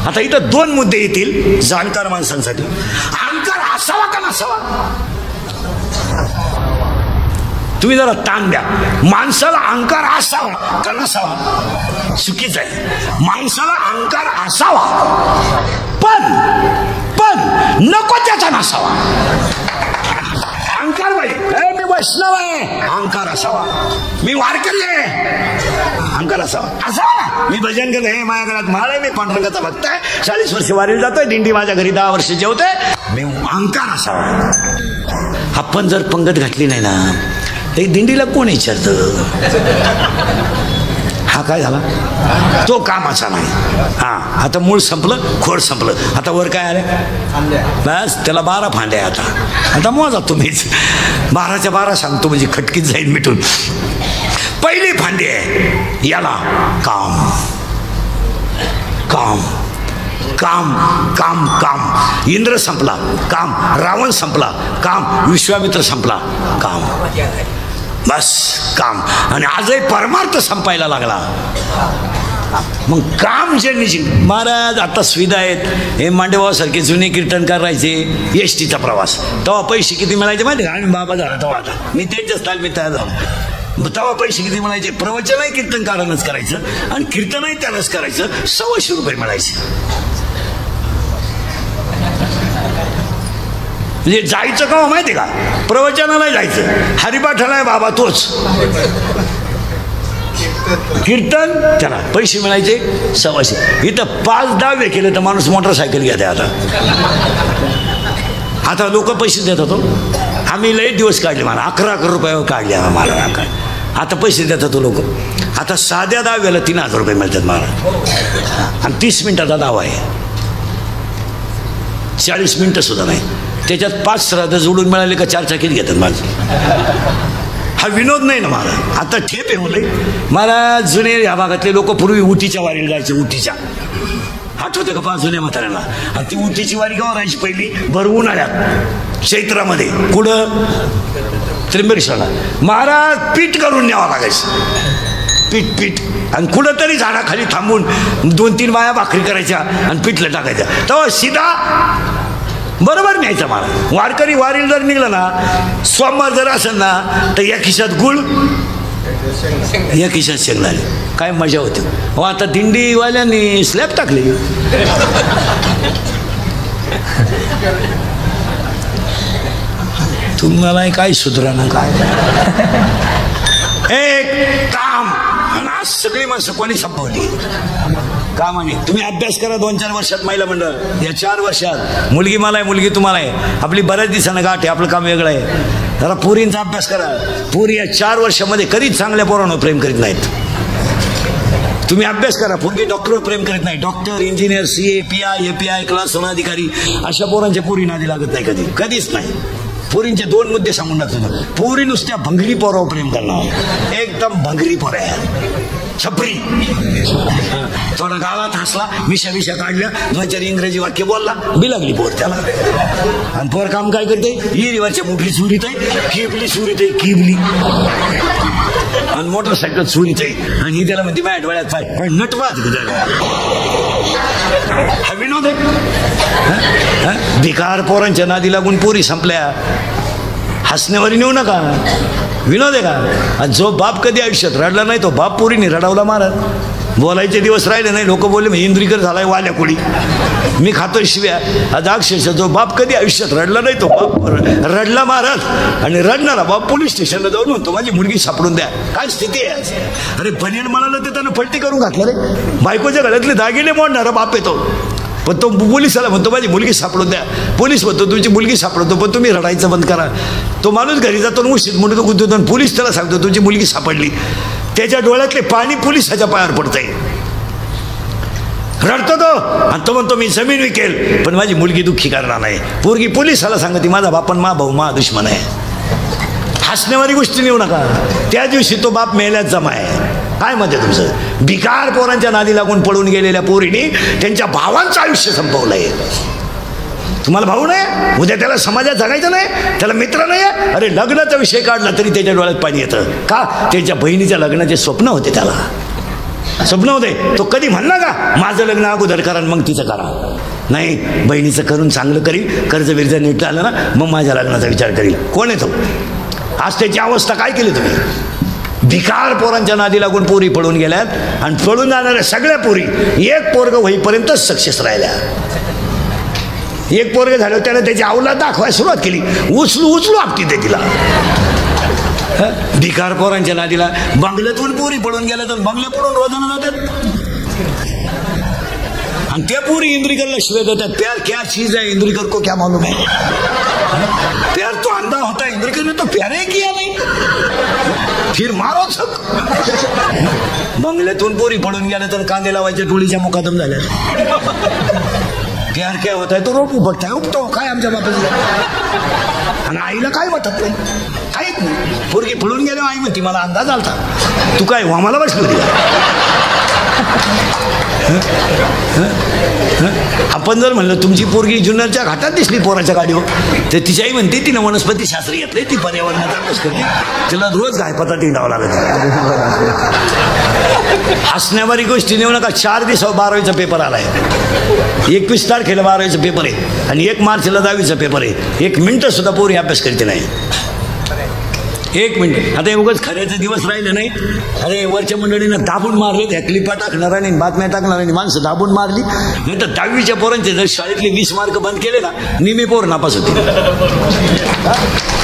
आता इथं 2 मुद्दे येतील जाणकार माणसांसाठी. अहंकार असावा का नसावा? तुम्ही जरा ताण द्या. माणसाला अहंकार असावा का नसावा? चुकीचं आहे. माणसाला अहंकार असावा, पण नको त्याचा नसावा. अहंकार पाहिजे. मी वैष्णव आहे, अहंकार असावा. मी वारकरी आहे, अहंकार असावा. असावा मी भजन करत आहे, माझ्या घरात माळ आहे, मी पांडुरंगाचा भक्त आहे, 40 वर्ष वारीला जातोय, दिंडी माझ्या घरी 10 वर्ष जेवते, मी अहंकार असावा. आपण जर पंगत घातली नाही ना, ते दिंडीला कोण विचारतं हा काय झाला, तो कामाचा नाही. हा आता मूळ संपलं, खोड संपलं. आता वर काय आलं, बस त्याला 12 फांद्या. आता मोजा तुम्हीच. 12च्या 12 सांगतो म्हणजे खटकीत जाईल मिटून. पहिली फांदी आहे याला काम काम काम काम काम. इंद्र संपला, काम. रावण संपला, काम. विश्वामित्र संपला, काम. बस काम. आणि आजही परमार्थ संपायला लागला. मग काम ज्यांनी महाराज आता सुविधा आहेत. हे मांडेभावासारखे जुने कीर्तनकार राहायचे, एस टीचा प्रवास, तेव्हा पैसे किती मिळायचे माहिती का? आम्ही बाबा झाला तेव्हा, आता मी त्यांच्याच तालमीत तयार झालो. तेव्हा पैसे किती मिळायचे? प्रवचनही कीर्तनकारानंच करायचं आणि कीर्तनही त्यानंच करायचं. 100 रुपये मिळायचे. म्हणजे जायचं का माहिती का? प्रवचनाला जायचं, हरिपाठाला बाबा तोच, कीर्तन त्याला पैसे मिळायचे 100. इथं 5-10 केलं तर माणूस मोटरसायकल घेते. आता लोक पैसे देतात. आम्ही लय दिवस काढले, मला 11 रुपये काढले मला. आता पैसे देतात लोक. आता साध्या 10 3000 रुपये मिळतात मला. आणि 30 मिनिटाचा दावा आहे, 40 मिनिटं सुद्धा नाही. त्याच्यात 5 श्राद्ध जोडून मिळाले का 4 चाकीत घेतात माझं. हा विनोद नाही ना मला. आता ठेप आहे होले मला. जुने या भागातले लोक पूर्वी उटीच्या वारीला जायचे. उटीच्या आठवते का? 5 जुन्या म्हाताऱ्यांना. आणि ती उटीची वारी केव्हा राहायची? पहिली भर उन्हाळ्यात, चैत्रामध्ये. कुठं? त्र्यंबकेश्वरला. महाराज पीठ करून न्यावं लागायचं. पीठ आणि कुठंतरी झाडाखाली थांबून 2-3 बाया भाकरी करायच्या आणि पिठलं टाकायच्या. तेव्हा सीधा बरोबर न्यायचं मला. वारकरी वारीला जर निघला ना, सोमवार जर असेल ना, तर या खिशात गुळ, या खिशात शेंगदाणे. काय मजा होती. हो आता दिंडीवाल्यांनी स्लॅब टाकले. तुम्हाला काय सुधरा ना काय. एक काम आज सगळी माणसं कोणी संपवली कामाने. तुम्ही अभ्यास करा 2-4 वर्षात महिला मंडळ. या 4 वर्षात मुलगी मला आहे, मुलगी तुम्हाला आहे. आपली बऱ्याच दिवसानं गाठ आहे, आपलं काम वेगळं आहे. जरा पोरींचा अभ्यास करा. पोरी या 4 वर्षामध्ये कधीच चांगल्या पोरांवर प्रेम करीत नाहीत. तुम्ही अभ्यास करा. पोरगी डॉक्टरवर प्रेम करीत नाही. Doctor, engineer, CA, PI, API, class अधिकारी अशा पोरांच्या पोरी नादी लागत नाही कधी, कधीच नाही. पोरींचे 2 मुद्दे सांगून टाकतो. पोरी नुसत्या भंगरी पोरावर प्रेम करणार, एकदम भंगरी पोर आहे, छपरी. थोडा गावात हसला, मिशा काढल्या, 2-4 इंग्रजी वाक्य बोलला, बिलागली पोर त्याला. आणि पोर काम काय करते? हिरीवरच्या मुठली सुरीत आहे, किबली सुरीत आहे, किबली. आणि मोटरसायकल सुरीत आहे. आणि ही त्याला म्हणते माझ्या डोळ्यात पाय नटवाच. हा विनोद आहे. भिकार पोरांच्या नादी लागून पोरी संपल्या. हसण्यावर नेऊ नका. विनोद आहे का? जो बाप कधी आयुष्यात रडला नाही तो बाप पोरीने रडावला महाराज. बोलायचे दिवस राहिले नाही. लोक बोलले इंद्रिकर झालाय वाल्या कोळी, मी खातोय शिव्या. आज अक्षरशः जो बाप कधी आयुष्यात रडला नाही तो बाप रडला महाराज. आणि रडणारा बाप पोलीस स्टेशनला जाऊन म्हणतो माझी मुलगी सापडून द्या. काय स्थिती आहे? अरे बनेल म्हणाला ते त्यानं पलटी करून घातलं रे. बायकोच्या गळ्यातले दागिने मोडणारा बाप येतो. पण तो पोलिसाला म्हणतो माझी मुलगी सापडून द्या. पोलीस म्हणतो तुमची मुलगी सापडतो पण तुम्ही रडायचं बंद करा. तो माणूस घरी जातो उशीत म्हणतो गुंतवतो. पोलीस त्याला सांगतो तुमची मुलगी सापडली. त्याच्या डोळ्यातले पाणी पोलिसाच्या पायावर पडतंय. रडतो तो आणि तो म्हणतो मी जमीन विकेल पण माझी मुलगी दुःखी करणार नाही. पोरगी पोलिसाला सांगते माझा बाप मा भाऊ मा दुश्मन आहे. हसण्यावारी गोष्टी नेऊ नका. त्या दिवशी तो बाप मेल्यात जमा आहे. काय मत आहे तुमचं? भिकार पोरांच्या नादी लागून पळून गेलेल्या पोरीने त्यांच्या भावांचं आयुष्य संपवलंय. तुम्हाला भाऊ नाही, उद्या त्याला समाजात जगायचं नाही, त्याला मित्र नाही. अरे लग्नाचा विषय काढला तरी त्याच्या डोळ्यात पाणी येतं. का? त्याच्या बहिणीच्या लग्नाचे स्वप्न होते. त्याला स्वप्न होते. तो कधी म्हणला का माझं लग्न अगोदर करा मग तिचं करा? नाही, बहिणीचं करून चांगलं करील, कर्ज बिर्ज नीट आलं ना मग माझ्या लग्नाचा विचार करील. कोण आहे तो? आज त्याची अवस्था काय केली तुम्ही? भिकार पोरांच्या नादी लागून पोरी पळून गेल्यात आणि पळून जाणाऱ्या सगळ्या पोरी एक पोरग होईपर्यंतच सक्सेस राहिल्या. एक पोरग झालं त्याला त्याची अवलाद दाखवायला सुरुवात केली. उचलू आपटी ते तिला. भिकार पोरांच्या नादीला बंगल्यातून पोरी पळून गेल्या तर बंगल्या पडून रोजानं जातात. आणि त्या पोरी इंद्रिकरला शिवाय देतात. प्यार क्या चीज है इंद्रिकर को क्या मालूम है? प्यार तो अंधा होता है, इंद्रिकर ने तो प्यार ही किया नहीं, फिर मारो छक. बंगल्यातून पोरी पळून गेल्या तर कांदे लावायच्या टोळीच्या मुकादम झाल्या. प्यार क्या होता है तो रोप उपटता उपतो काय आमच्या बापाचं. आणि आईला काय वाटत नाही, काहीच नाही. पोरगी पळून गेल्या आई म्हणती मला अंदाज आलता. तू काय वामाला बसली होती? आपण जर म्हणलं तुमची पोरगी जुन्नरच्या घाटात दिसली पोराच्या गाडीवर, तर तिच्याही म्हणते तिनं वनस्पती शास्त्र घेतले, ती पर्यावरणाचा अभ्यास करते, तिला रोज गायपता टिंडावं लागत. हसण्यावारी गोष्टी नेऊ नका. 4 दिवसावर 12वीचा पेपर आलाय, 21 तारखेला 12वीचा पेपर आहे आणि 1 मार्चला 10वीचा पेपर आहे. 1 मिनिटं सुद्धा पोरी अभ्यास करते नाही. 1 मिनिट. आता उगाच खऱ्याचे दिवस राहिले नाही. अरे वरच्या मंडळीनं दाबून मारले, त्या क्लिपा टाकणार आणि बातम्या टाकणार आणि माणसं दाबून मारली. नाही तर 10वीच्या पोरांचे जर शाळेतले 20 मार्क बंद केले ना, निमी पोर नापास होते.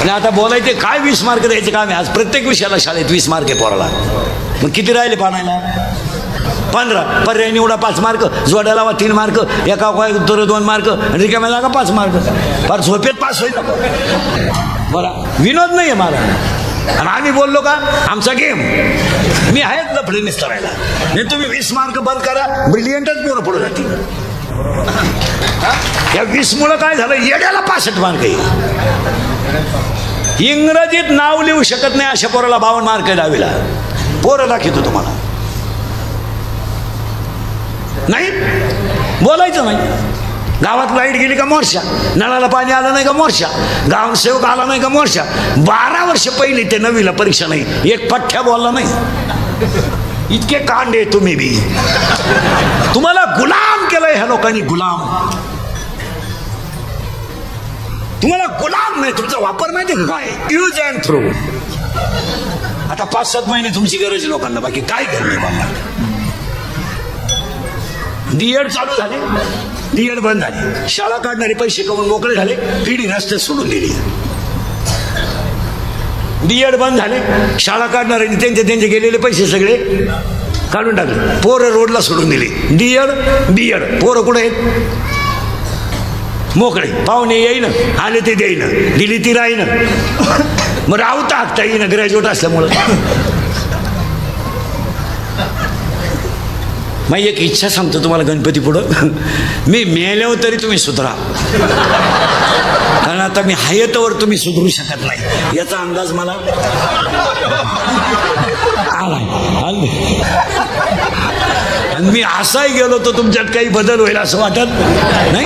आणि आता बोलायचे काय 20 मार्क द्यायचे काम आहे. आज प्रत्येक विषयाला शाळेत 20 मार्क आहे पोराला. मग किती राहिले पाणायला? 15. पर्याय निवडा 5 मार्क, जोड्या लावा 3 मार्क, एका उत्तर 2 मार्क, रिकाम्या जागा 5 मार्क. फार झोपेत पास होईल बरा. विनोद नाही आहे मला. आणि आम्ही बोललो का आमचा गेम. मी आहेच लफडे निस्तरायला. नाही तुम्ही 20 मार्क बंद करा, ब्रिलियंटच पोरं पुढे जातील. या 20 मुळे काय झालं, येड्याला 65 मार्क आहे. इंग्रजीत नाव लिहू शकत नाही अशा पोराला 52 मार्क आहे 10वीला. पोरं दाखवतो तुम्हाला. नाही बोलायचं नाही. गावात लाईट गेली का मोर्चा, नळाला पाणी आलं नाही का मोर्चा, गावसेवक आला नाही का मोर्चा. 12 वर्ष पहिली ते 9वीला परीक्षा नाही, 1 पठ्ठ्या बोलला नाही. इतके कांडे तुम्ही बी. तुम्हाला गुलाम केलंय ह्या लोकांनी, गुलाम. तुम्हाला गुलाम नाही. तुमचा वापर माहिती का काय, यूज अँड थ्रो. आता 5-7 महिने तुमची गरज आहे लोकांना, बाकी काय करणे बाबा. डीएड चालू झाले, डीएड बंद झाले, शाळा काढणारे पैसे कमवून मोकळे झाले, पिढी रस्ते सोडून दिली. डीएड बंद झाले, शाळा काढणारे त्यांचे गेलेले पैसे सगळे काढून टाकले, पोरं रोडला सोडून दिली. डीएड बीएड पोरं कुठे आहेत? मोकळे. पाहुणे येईन, आले ते देईन, दिली ती राहीन. मग राहता हाकता येईन ग्रॅज्युएट असल्यामुळं. मग एक इच्छा सांगतो तुम्हाला गणपती पुढं, मी मेल्यावर तरी तुम्ही सुधरा. कारण आता मी हायतवर तुम्ही सुधरू शकत नाही याचा अंदाज मला आला. आणि मी असाही गेलो तर तुमच्यात काही बदल होईल असं वाटत नाही.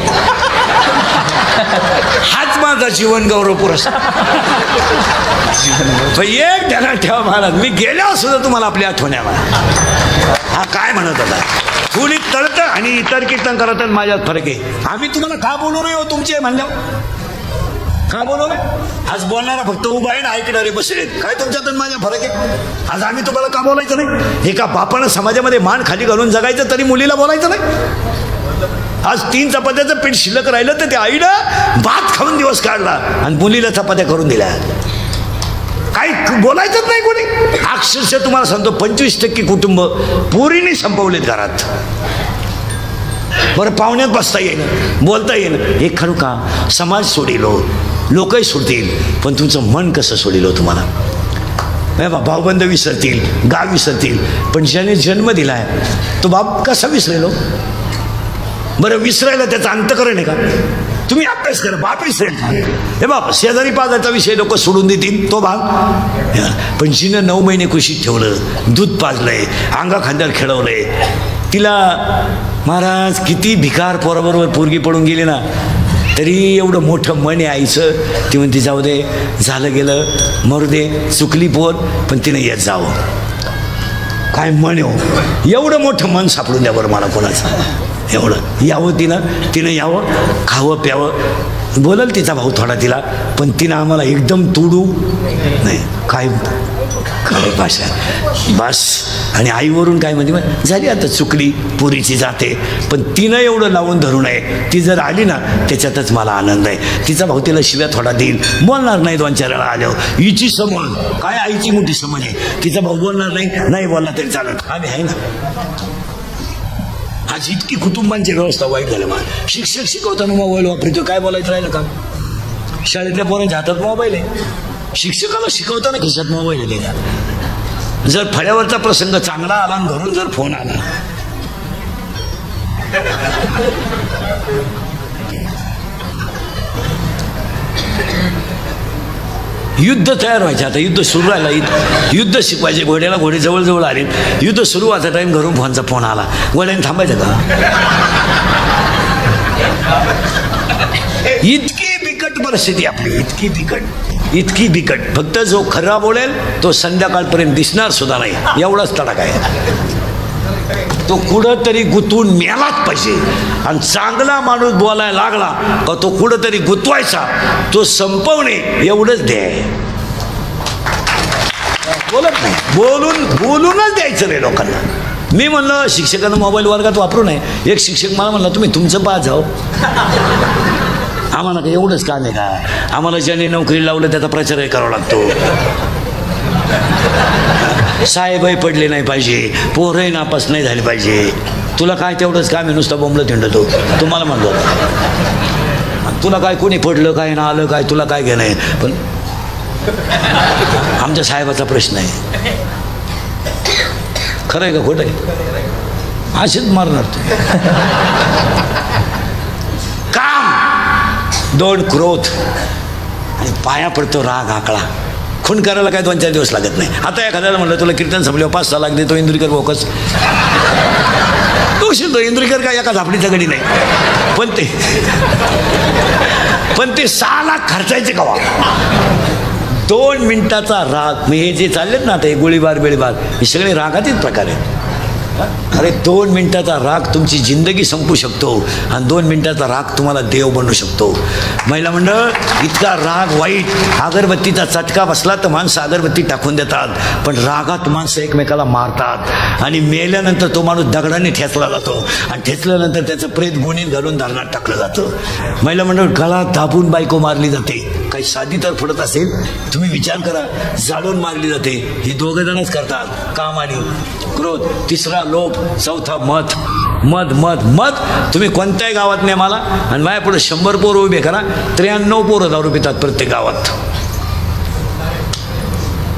हाच माझा जीवन गौरव पुरस्कार. एक ध्यानात ठेवा महाराज, मी गेल्यावर सुद्धा तुम्हाला आपली आठवण यावा. हा काय म्हणत होता, फुली तळत आणि इतर कीर्तन करत माझ्यात फरक आहे. आम्ही तुम्हाला का बोलू रे हो तुमचे म्हणल्यावर, का बोलू रे? आज बोलणारा फक्त उभा आहे ना, ऐकणारे बसले. काय तुमच्यात माझ्या फरक आहे? आज आम्ही तुम्हाला का बोलायचं नाही? एका बापानं समाजामध्ये मान खाली घालून जगायचं तरी मुलीला बोलायचं नाही. आज 3 चपात्याचं पीठ शिल्लक राहिलं तर त्या आईनं भात खाऊन दिवस काढला आणि मुलीला चपात्या करून दिल्या. काही बोलायचंच नाही कोणी. अक्षरशः तुम्हाला सांगतो 25% कुटुंब पोरीने संपवलेत घरात. बरं पाहुण्यात बसता येईन, बोलता येईन. हे खरं का समाज सोडिलो, लोकही सोडतील, पण तुमचं मन कसं सोडिलो तुम्हाला? भाऊबंद विसरतील, गाव विसरतील, पण ज्याने जन्म दिलाय तो बाप कसा विसरेलो? बरं विसरायला त्याचं अंतकरण आहे का? तुम्ही अभ्यास करा, बाप विसरेल. हे बाप शेजारी पाजाचा विषय लोक सोडून देतील तो भाग. पण जिनं 9 महिने कुशीत ठेवलं, दूध पाजलंय, अंगा खांद्यावर खेळवलंय, तिला महाराज किती भिकार पोराबरोबर पोरगी पडून गेली ना, तरी एवढं मोठं मन आहे आईचं. ती म्हणते जाऊ दे, झालं गेलं, मरू दे, चुकली पोर, पण तिने येत जावं. काय मन हो, एवढं मोठं मन सापडून द्या बरं मला कोणाचं. एवढं यावं तिनं यावं, खावं प्यावं. बोलल तिचा भाऊ थोडा तिला, पण तिनं आम्हाला एकदम तोडू नाही. काय भाषा बस. आणि आईवरून काय म्हणजे झाली आता चुकली, पुरीची जाते, पण तिनं एवढं लावून धरू नये. ती जर आली ना त्याच्यातच मला आनंद आहे. तिचा भाऊ तिला शिव्या थोडा देईल, बोलणार नाही 2-4 वेळा आल्यावर. हिची समज काय, आईची मोठी समज आहे. तिचा भाऊ बोलणार नाही बोलला तरी चालत. आम्ही आहे ना. आज इतकी कुटुंबांची व्यवस्था वाईट झाली. मला शिक्षक शिकवताना मोबाईल वापरतो, काय बोलायचं राहिलं का? शाळेतल्या पोरांच्या हातात मोबाईल आहे, शिक्षकाला शिकवताना खिशात मोबाईल आहे. जर फळ्यावरचा प्रसंग चांगला आला आणि घरून जर फोन आला, युद्ध तयार व्हायचे. आता युद्ध सुरू राहिला, युद्ध शिकवायचे. घोड्याला घोडे जवळ आले, युद्ध सुरू व्हायचा टाईम घरून फोनचा फोन आला. घोड्याने थांबायचं का? इतकी बिकट परिस्थिती आपली, इतकी बिकट. फक्त जो खरा बोलेल तो संध्याकाळपर्यंत दिसणार सुद्धा नाही, एवढाच तडाखा आहे. तो कुठंतरी गुंतवून मेलाच पाहिजे. आणि चांगला माणूस बोलायला लागला का तो कुठंतरी गुंतवायचा, तो संपवणे एवढंच ध्येय. बोलत नाही, बोलूनच द्यायचं नाही लोकांना. मी म्हणलं शिक्षकांना मोबाईल वर्गात वापरू नये. एक शिक्षक मला म्हणला तुम्ही तुमचं पाहा जाओ, आम्हाला काय एवढंच काम आहे का? आम्हाला ज्याने नोकरी लावलं त्याचा प्रचारही करावा लागतो. साहेबही पडले नाही पाहिजे, पोरही नापास नाही झाले पाहिजे. तुला काय तेवढंच काम आहे, नुसतं बोंबलं थिंडतो. तुम्हाला म्हणलो तुला काय कोणी पडलं काय ना आलं काय, तुला काय घेणं आहे. पण आमच्या साहेबाचा प्रश्न आहे. खरं आहे का खोटं आहे? असेच मारणार तू. काम, 2 क्रोध आणि पाया पडतो राग आकळा. खून करायला काय 2-4 दिवस लागत नाही. आता एखाद्याला म्हणलं तुला कीर्तन संपल्यावर 5-6 लाख देतो इंद्रिकर बोकस, तो शिरतो. इंद्रिकर काय एका झापडीचा गडी नाही. पण ते 6 लाख खर्चायचे कवा? 2 मिनिटाचा राग. मी हे जे चाललेत ना आता हे गोळीबार बिळीबार हे सगळे रागातीच प्रकार आहेत. अरे 2 मिनिटाचा राग तुमची जिंदगी संपू शकतो आणि 2 मिनिटाचा राग तुम्हाला देव बनवू शकतो. महिला मंडळ, इतका राग वाईट. अगरबत्तीचा चटका बसला तर माणसं अगरबत्ती टाकून देतात, पण रागात माणसं एकमेकाला मारतात. आणि मेल्यानंतर तो माणूस दगडाने ठेचला जातो आणि ठेचल्यानंतर त्याचं प्रेत गुणीत घालून दारणात टाकलं जातं. महिला मंडळ, गळा दाबून बायको मारली जाते. काही साधी तर फुटत असेल, तुम्ही विचार करा, जाळून मारली जाते. ही 2 जणच करतात, काम आणि क्रोध. 3रा लोभ, 4था मत. तुम्ही कोणत्याही गावात नाही मला आणि माझ्या पुढे 100 पोरं उभे करा, 93 पोरं दारू पितात प्रत्येक गावात.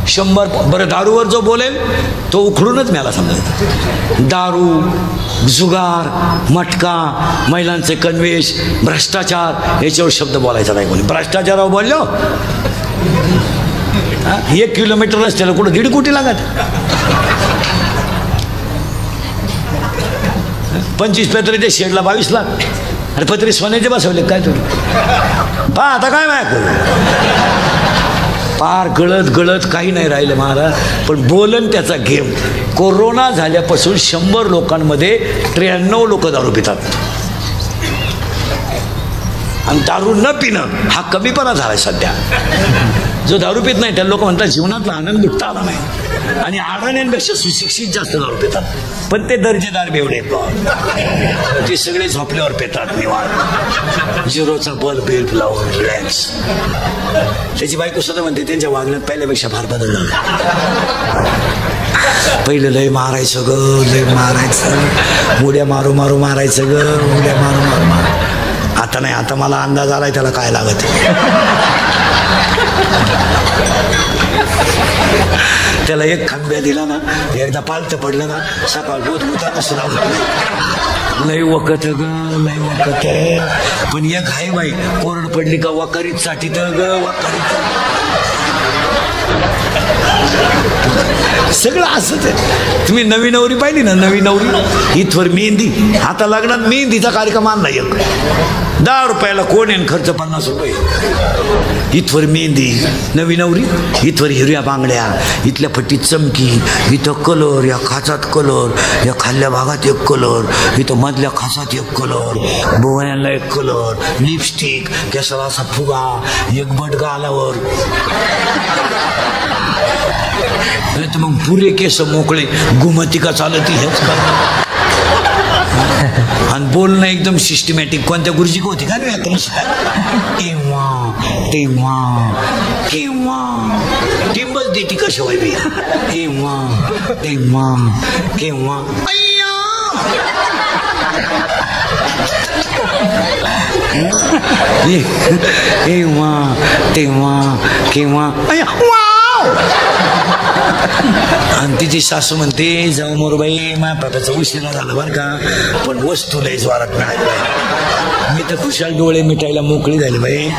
100. बरं, दारूवर जो बोलेल तो उखडूनच मला समजायचं. दारू, जुगार, मटका, महिलांचे कन्वेष, भ्रष्टाचार याच्यावर शब्द बोलायचा नाही कोणी. भ्रष्टाचारावर बोललो 1 किलोमीटर रस्त्याला कुठं 1.5 कोटी लागत. 25 पत्र्याच्या शेडला 22 लाख. अरे पत्रे सोन्याचे बसवले काय तुम्ही? पहा आता काय माहिती, पार गळत काही नाही राहिलं महाराज. पण बोलन त्याचा गेम. कोरोना झाल्यापासून 100 लोकांमध्ये 93 लोक दारू पितात. आणि दारू न पिणं हा कमीपणा झालाय सध्या. जो दारू पित नाही त्या लोक म्हणतात जीवनातला आनंद लुटता आला नाही. आणि अडाण्यांपेक्षा सुशिक्षित जास्त दारू पितात. पण ते दर्जेदार बेवडे आहेत. ते सगळे झोपल्यावर पितात निवांत, 0चा बल्ब बिल्ब लावून रिलॅक्स. त्याची बायको सुद्धा म्हणते त्यांच्या वागण्यात पहिल्यापेक्षा फार बदल झाला. पहिलं लय मारायचं ग, लय मारायचं, उड्या मारू मारायचं ग, उड्या मारू. आता नाही, आता मला अंदाज आलाय त्याला काय लागत. त्याला एक खांब्या दिला ना, एकदा पालतं पडलं ना, सकाळ बोधमुता असं लय वकत ग, लय वकत आहे. पण एक आहे बाई, कोरड पडली का वकारीत साठी तर ग, वकारीत सगळं असंच आहे. तुम्ही नवी नवरी पाहिली ना, नवी नवरी इथवर मेहंदी. आता लग्नात मेहंदीचा कार्यक्रम आणला एक 10 रुपयाला कोण आहे, खर्च 50 रुपये. इथवर मेहंदी, नवी नवरी, इथवर हिरव्या बांगड्या, इथल्या फटीत चमकी, इथं कलर, या खाचात कलर, या खाल्ल्या भागात एक कलर, इथं मधल्या खासात एक कलर, बोळ्यांना एक कलर, लिपस्टिक, केसाला असा फुगा, एक बडगा आल्यावर. तर मग पुरे केस मोकळे, घुमती का चालती हेच का. आणि बोलणं एकदम सिस्टमॅटिक. कोणत्या गुरुजी होती का तेव्हा टिंबच देती का शिवाय बी. तेव्हा केव्हा आणि तिची सासू म्हणते जाऊ मोरबाई माझ्या पाप्याचं उशिरा झालं बरं का, पण वस्तू लय जोरात मिळाली बाई. मी तर खुशाल डोळे मिटायला मोकळी झाली बाई,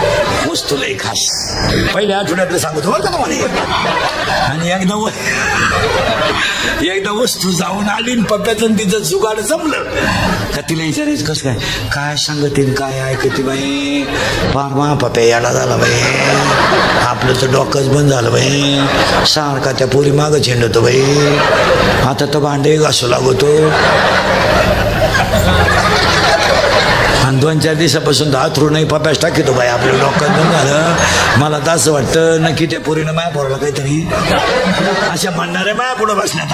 वस्तू लय खास. पहिल्या आठवड्यातलं सांगतो बरं का तुम्हाला. आणि एकदा वस्तू जाऊन आली पप्प्याचं तिचं जुगाड जमलं का तिला विचारायचं कसं काय काय सांगते काय ऐकते बाई. फार पप्प्या याला झाला बाई, आपलं तर डोकंच बंद झालं बाई, सारखा त्या पोरी मागं झेंडतो बाई, आता तर भांडे घासू लागतो. आणि 2-4 दिवसापासून तर हातरू नाही पप्यास टाकीतो बाई, आपलं डोकं बंद झालं. मला तर असं वाटतं नक्की त्या पोरीनं माया पोराला काहीतरी अशा म्हणणाऱ्या माया पुढं बसण्यात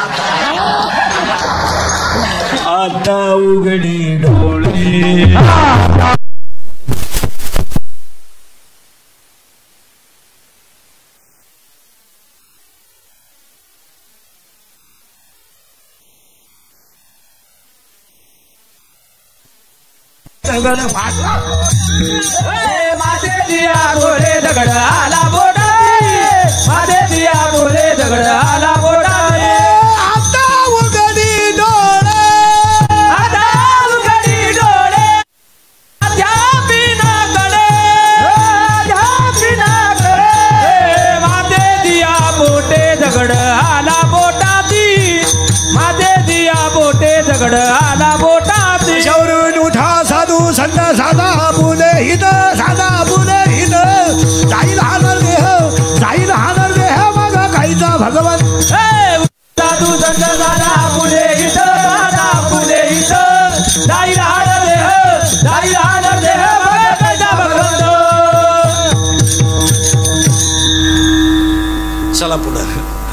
आता उघडी डोळे. माथे दिया बोले दगड आला बोटा, माथे दिया बोले दगड आला बोटा. आता उघडी डोळे, आता उघडी डोळे, त्या पिनाकडे, त्या पिनाकडे. माथे दिया बोटे दगड आला बोटाती, माथे दिया बोटे दगड आला बोटाती. शौरून उठा साधू संत साधा बुले हित, साधा बुले हित. जाईल हाणार देह, जाईल हाणार देह मग काहीचा भगवान. साधू संत साधा बुले हित, साधा बुले हित. जाईल हाणार देह, जाईल हाणार देह मग काहीचा भगवान. चला पुढं.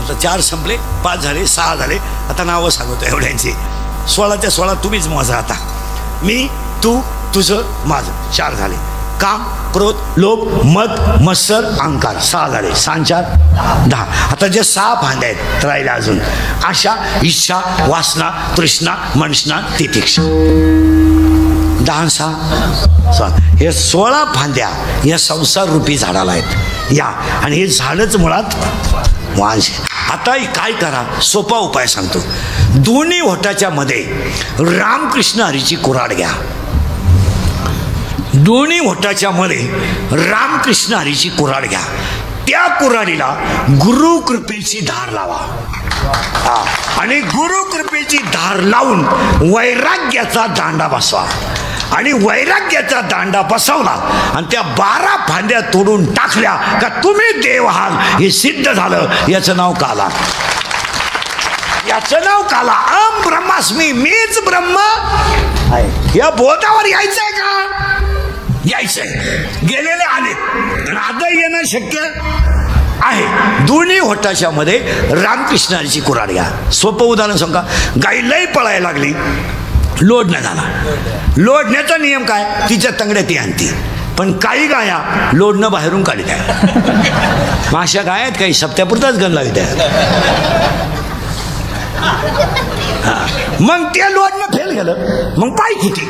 आता 4 संपले, 5 झाले, 6 झाले. आता नावं सांगतो एवढ्यांची. 16च्या 16 तुम्हीच मोजा. आता मी, तू, तुझं, माझं 4 झाले. काम, क्रोध, लोभ, मद, मत्सर, अहंकार 6 झाले. 6 4 10. आता जे 6 फांद्या आहेत राहिल्या अजून आशा, इच्छा, वासना, तृष्णा, मनष्णा, तितिक्षा. 10 6 हे 16 फांद्या या संसार रूपी झाडाला आहेत या. आणि हे झाडच मुळात वांश. आता काय करा, सोपा उपाय सांगतो. दोन्ही ओठाच्या मध्ये रामकृष्ण हरीची कुऱ्हाड घ्या. दोन्ही ओठाच्या मध्ये रामकृष्ण हरीची कुऱ्हाड घ्या. त्या कुऱ्हाडीला गुरु कृपेची धार लावा. आणि गुरु कृपेची धार लावून वैराग्याचा दांडा बसवा. आणि वैराग्याचा दांडा बसवला आणि त्या 12 फांद्या तोडून टाकल्या का तुम्ही देव आहाल हे सिद्ध झालं. याचं नाव काला. याचं नाव काला. अहम ब्रह्मास्मी, मीच ब्रह्म आहे. या बोधावर यायचंय का? यायचंय. गेलेले आले, आता येणं शक्य आहे. दोन्ही होटाच्या मध्ये रामकृष्णाची कुऱ्हाड घ्या. सोपं उदाहरण सांगा. गाई लई पळायला लागली, लोडणं झाला. लोडण्याचा नियम काय? तिच्या तंगड्यात ती आणती. पण काही गाया लोडणं बाहेरून काढल्या. मग अशा गाय आहेत काही सप्त्यापुरताच गण लावित आहे. मग ते लोडणं फेल गेलं. मग पायखुटी.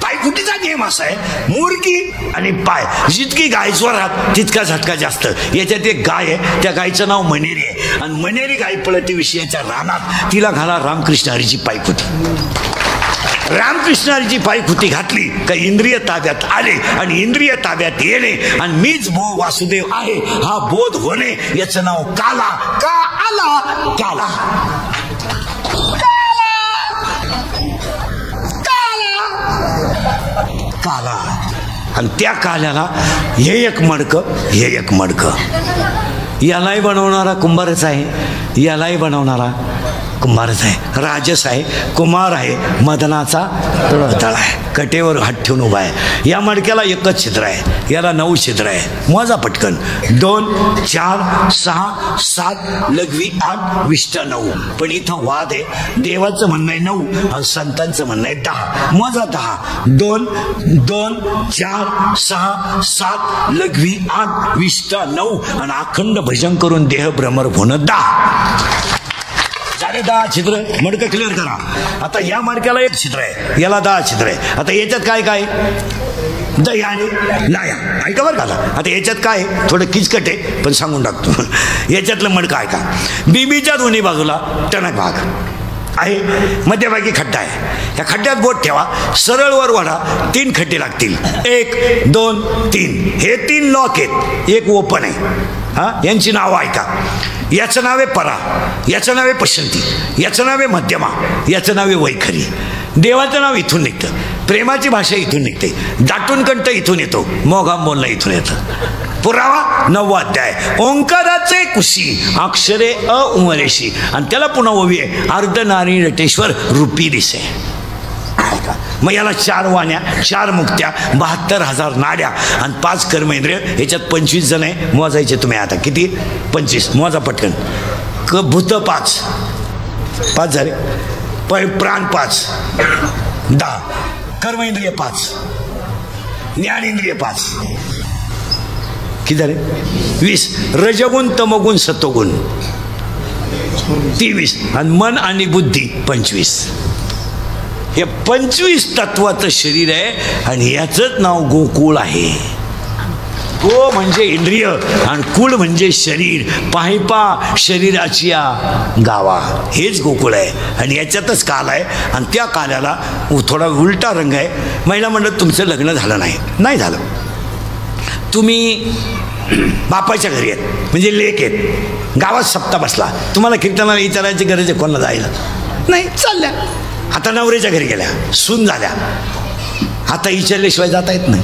पायखुटीचा नियम असा आहे, मुरकी आणि पाय. जितकी गाय जोरात तितका झटका जास्त. याच्यात एक गाय आहे, त्या गायचं नाव मनेरी आहे. आणि मनेरी गाय पळती विषयाच्या रानात. तिला घाला रामकृष्ण हरीची पायखुटी. रामकृष्ण हरीची पायखुटी घातली का इंद्रिय ताब्यात आले. आणि इंद्रिय ताब्यात येणे आणि मीच वासुदेव आहे हा बोध होणे, याचं नाव काला. का आला काला. काला. आणि त्या काल्याला हे एक मडकं, हे एक मडकं. यालाही बनवणारा कुंभारच आहे, यालाही बनवणारा कुंभारच आहे. राजस आहे, कुमार आहे, मदनाचा तळ आहे. कटेवर हात ठेवून उभा आहे. या मडक्याला एकच छिद्र आहे, याला 9 छिद्र आहे. मोजा पटकन. 2 4 6 7 लघवी 8 विष्ट 9. पण इथं वाद आहे. देवाचं म्हणणं आहे 9 आणि संतांचं म्हणणं आहे 10. मोजा 10. 2 2 4 6 7 लघवी 8 विष्ट 9 आणि अखंड भजन करून देह भ्रमर होणं 10. झाले 10 छिद्र. मडकं क्लिअर करा. आता या मडक्याला 1 छिद्र आहे, याला 10 छिद्र आहे. आता याच्यात काय काय दही आणि लाया. ऐका बरं का. आता याच्यात काय थोडं किचकट आहे पण सांगून टाकतो. याच्यातलं मडकं ऐका. बीबीच्या दोन्ही बाजूला टणक भाग आहे, मध्यभागी खड्डा आहे. या खड्ड्यात बोट ठेवा, सरळ वर वाढा, 3 खड्डे लागतील. 1 2 3. हे 3 लॉक आहेत, एक ओपन आहे. यांची नावं ऐका. याचं नाव आहे परा, याचं नाव आहे पसंती, याचं नाव आहे मध्यमा, याचं नाव आहे वैखरी. देवाचं नाव इथून निघतं, प्रेमाची भाषा इथून निघते, दाटून कंठ इथून येतो, मोघाम बोलणं इथून येतं. पुरावा 9वा अध्याय. ओंकाराचे कुशी अक्षरे उमरेशी. आणि त्याला पुन्हा ओवी आहे अर्धनारी नटेश्वर रूपी दिसे. मग याला 4 वाण्या, 4 मुक्त्या, 72,000 नाड्या आणि 5 कर्मेंद्रिय. याच्यात 25 जण आहे. मोजायचे तुम्ही आता किती? 25. मोजा पटकन. भूत 5 झाले, प्राण 5, 10, कर्मेंद्रिय 5, ज्ञानेंद्रिय 5, किती झाले? 20. रजगुण, तमगुण, सत्वगुण 23 आणि मन आणि बुद्धी 25. हे 25 तत्वाचं शरीर आहे आणि याचंच नाव गोकुळ आहे. गो म्हणजे इंद्रिय आणि कुळ म्हणजे शरीर. पाहिपा शरीराची गावा, हेच गोकुळ आहे. आणि याच्यातच काल आहे आणि त्या काल्याला थोडा उलटा रंग आहे. महिला म्हणत तुमचं लग्न झालं नाही झालं. तुम्ही बापाच्या घरी आहेत म्हणजे लेक आहेत, गावात सप्ता बसला, तुम्हाला कीर्तनाला विचारायची गरज आहे कोणाला जायला नाही, चालल्या. आता नवऱ्याच्या घरी गेल्या, सून झाल्या, आता विचारल्याशिवाय जाता येत नाही.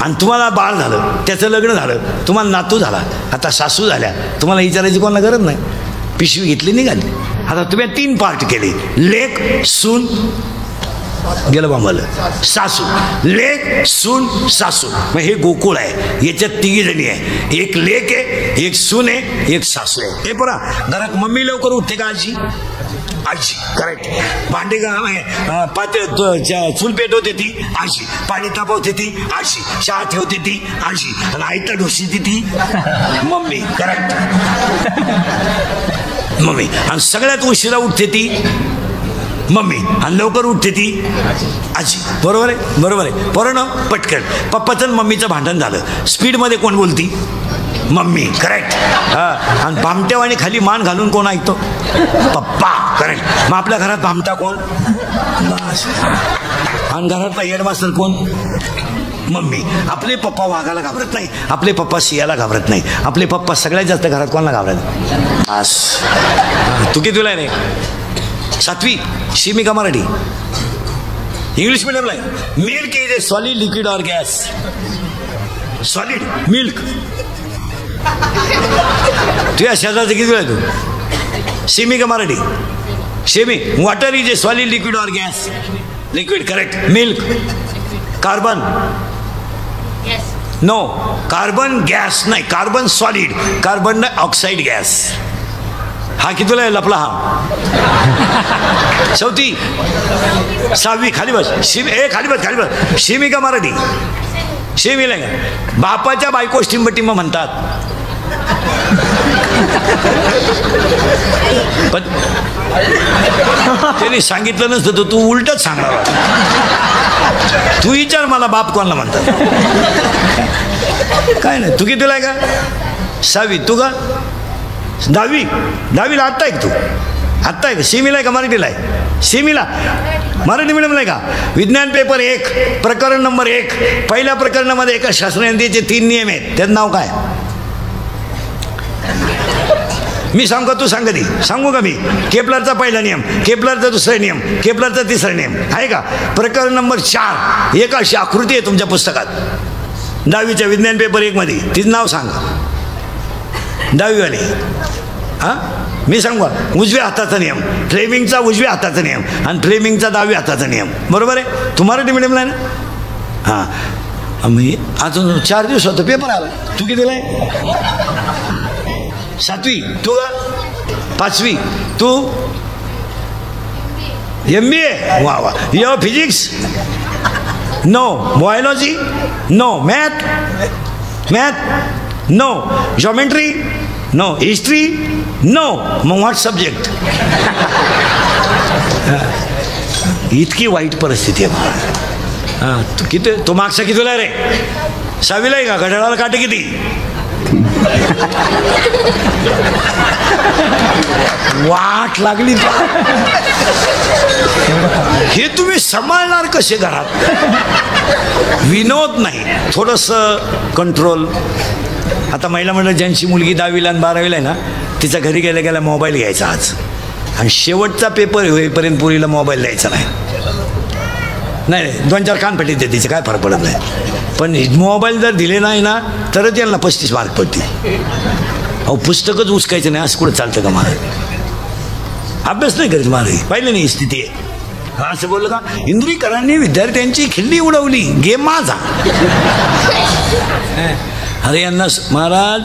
आणि तुम्हाला बाळ झालं, त्याचं लग्न झालं, तुम्हाला नातू झाला, आता सासू झाल्या, तुम्हाला विचारायची कोणाला गरज नाही. पिशवी घेतली निघाली. आता तुम्ही 3 पार्ट केले, लेक, सून, गेलं बांबलं, सासू. लेक, सून, सासू. मग हे गोकुळ आहे. याच्यात 3 जणी आहे. एक लेक आहे, एक सून आहे, एक सासू आहे. हे परा घरात मम्मी लवकर उठते का? आजी करेक्ट. भांडे चूल पेटवते ती आजी, पाणी तापवते ती आजी, चहा ठेवते ती आजी, आणि आईता ढोशीते ती मम्मी. करेक्ट. मम्मी. आणि सगळ्यात उशिरा उठते ती मम्मी आणि लवकर उठते ती आजी. बरोबर आहे, बरोबर आहे. पोरांनो पटकन पप्पाचं आणि मम्मीचं भांडण झालं, स्पीडमध्ये कोण बोलती? मम्मी. करेक्ट. आणि भामट्यावानी खाली मान घालून कोण ऐकतो? पप्पा. करेक्ट. मग आपल्या घरात भामटा कोण? आणि घरातला हेडमास्टर कोण? मम्मी. आपले पप्पा वाघाला घाबरत नाही, आपले पप्पा सियाला घाबरत नाही, आपले पप्पा सगळ्यात जास्त घरात कोणाला घाबरत? बस. तू किती तुला रे? 7वी. शिमी का मराठी? इंग्लिश मीडियमला आहे. Milk is a solid, liquid और गॅस? Solid milk. तुझ्या शेजारचं किती वेळ? तू शिमी का मराठी? शिमी. Water is a solid, liquid और gas? Liquid. Correct. Milk. Carbon? No. Carbon gas नाही, carbon solid, carbon dioxide gas. हा कितीला आहे लपला? हा 4वी. 6वी. खाली बस. खाली बस. शिमी का मराठी? शिमीला का? बापाच्या बायको स्टिंबटिंब म्हणतात, पण त्यांनी सांगितलं नसतं तर तू उलटच सांगणार. तू विचार मला बाप कोणाला म्हणतात. काय नाही. तू कितीला आहे का? 6वी. तू का? 10वीला आत्ता आहे का तू? आत्ता आहे का? शिमीला आहे का मराठीला आहे? शिमीला. मराठी मीडियमला आहे का? विज्ञान पेपर 1 प्रकरण नंबर 1. पहिल्या प्रकरणामध्ये एका शास्त्रज्ञाचे 3 नियम आहेत. त्याचं नाव काय? मी सांगू का? तू सांग कधी? सांगू का मी? केपलरचा पहिला नियम, केपलरचा दुसरा नियम, केपलरचा तिसरा नियम आहे का? प्रकरण नंबर 4. एक अशी आकृती आहे तुमच्या पुस्तकात 10वीच्या विज्ञान पेपर 1 मध्ये. तिचं नाव सांगा. 10वीवाले. हां मी सांगू, उजव्या हाताचा नियम, फ्लेमिंगचा उजव्या हाताचा नियम आणि फ्लेमिंगचा 10व्या हाताचा नियम. बरोबर आहे? तू मराठी मीडियमला आहे ना? हां. मी अजून 4 दिवस होतो पेपर आला. तू कितीला आहे? 7वी. तू का? 5वी. तू MBA. वा वा. यो physics? No. Biology? No. Math? No. Geometry? No. History? No. मग व्हॉट सब्जेक्ट? इतकी वाईट परिस्थिती आहे. हां किती तो मागचा कितीला रे 6वीला आहे का घड्याळाला काटे किती वाट लागली हे तुम्ही सांभाळणार कसे घरात विनोद नाही थोडंसं कंट्रोल आता महिला मंडळ ज्यांची मुलगी 10वीला आणि 12वीला आहे ना तिच्या घरी गेल्या गेल्या मोबाईल घ्यायचा आज आणि शेवटचा पेपर होईपर्यंत पुरीला मोबाईल द्यायचा नाही 2-4 कानफटीत देते तिचे काय फरक पडत नाही पण मोबाईल जर दिले नाही ना तरच यांना 35 मार्क पडतील अहो पुस्तकच उचकायचं नाही असं कुठं चालतं का मला अभ्यास नाही करीत मला पाहिलं नाही स्थिती आहे असं बोललं का इंद्रीकरांनी विद्यार्थ्यांची खिल्ली उडवली गेम माझा अरे यांना महाराज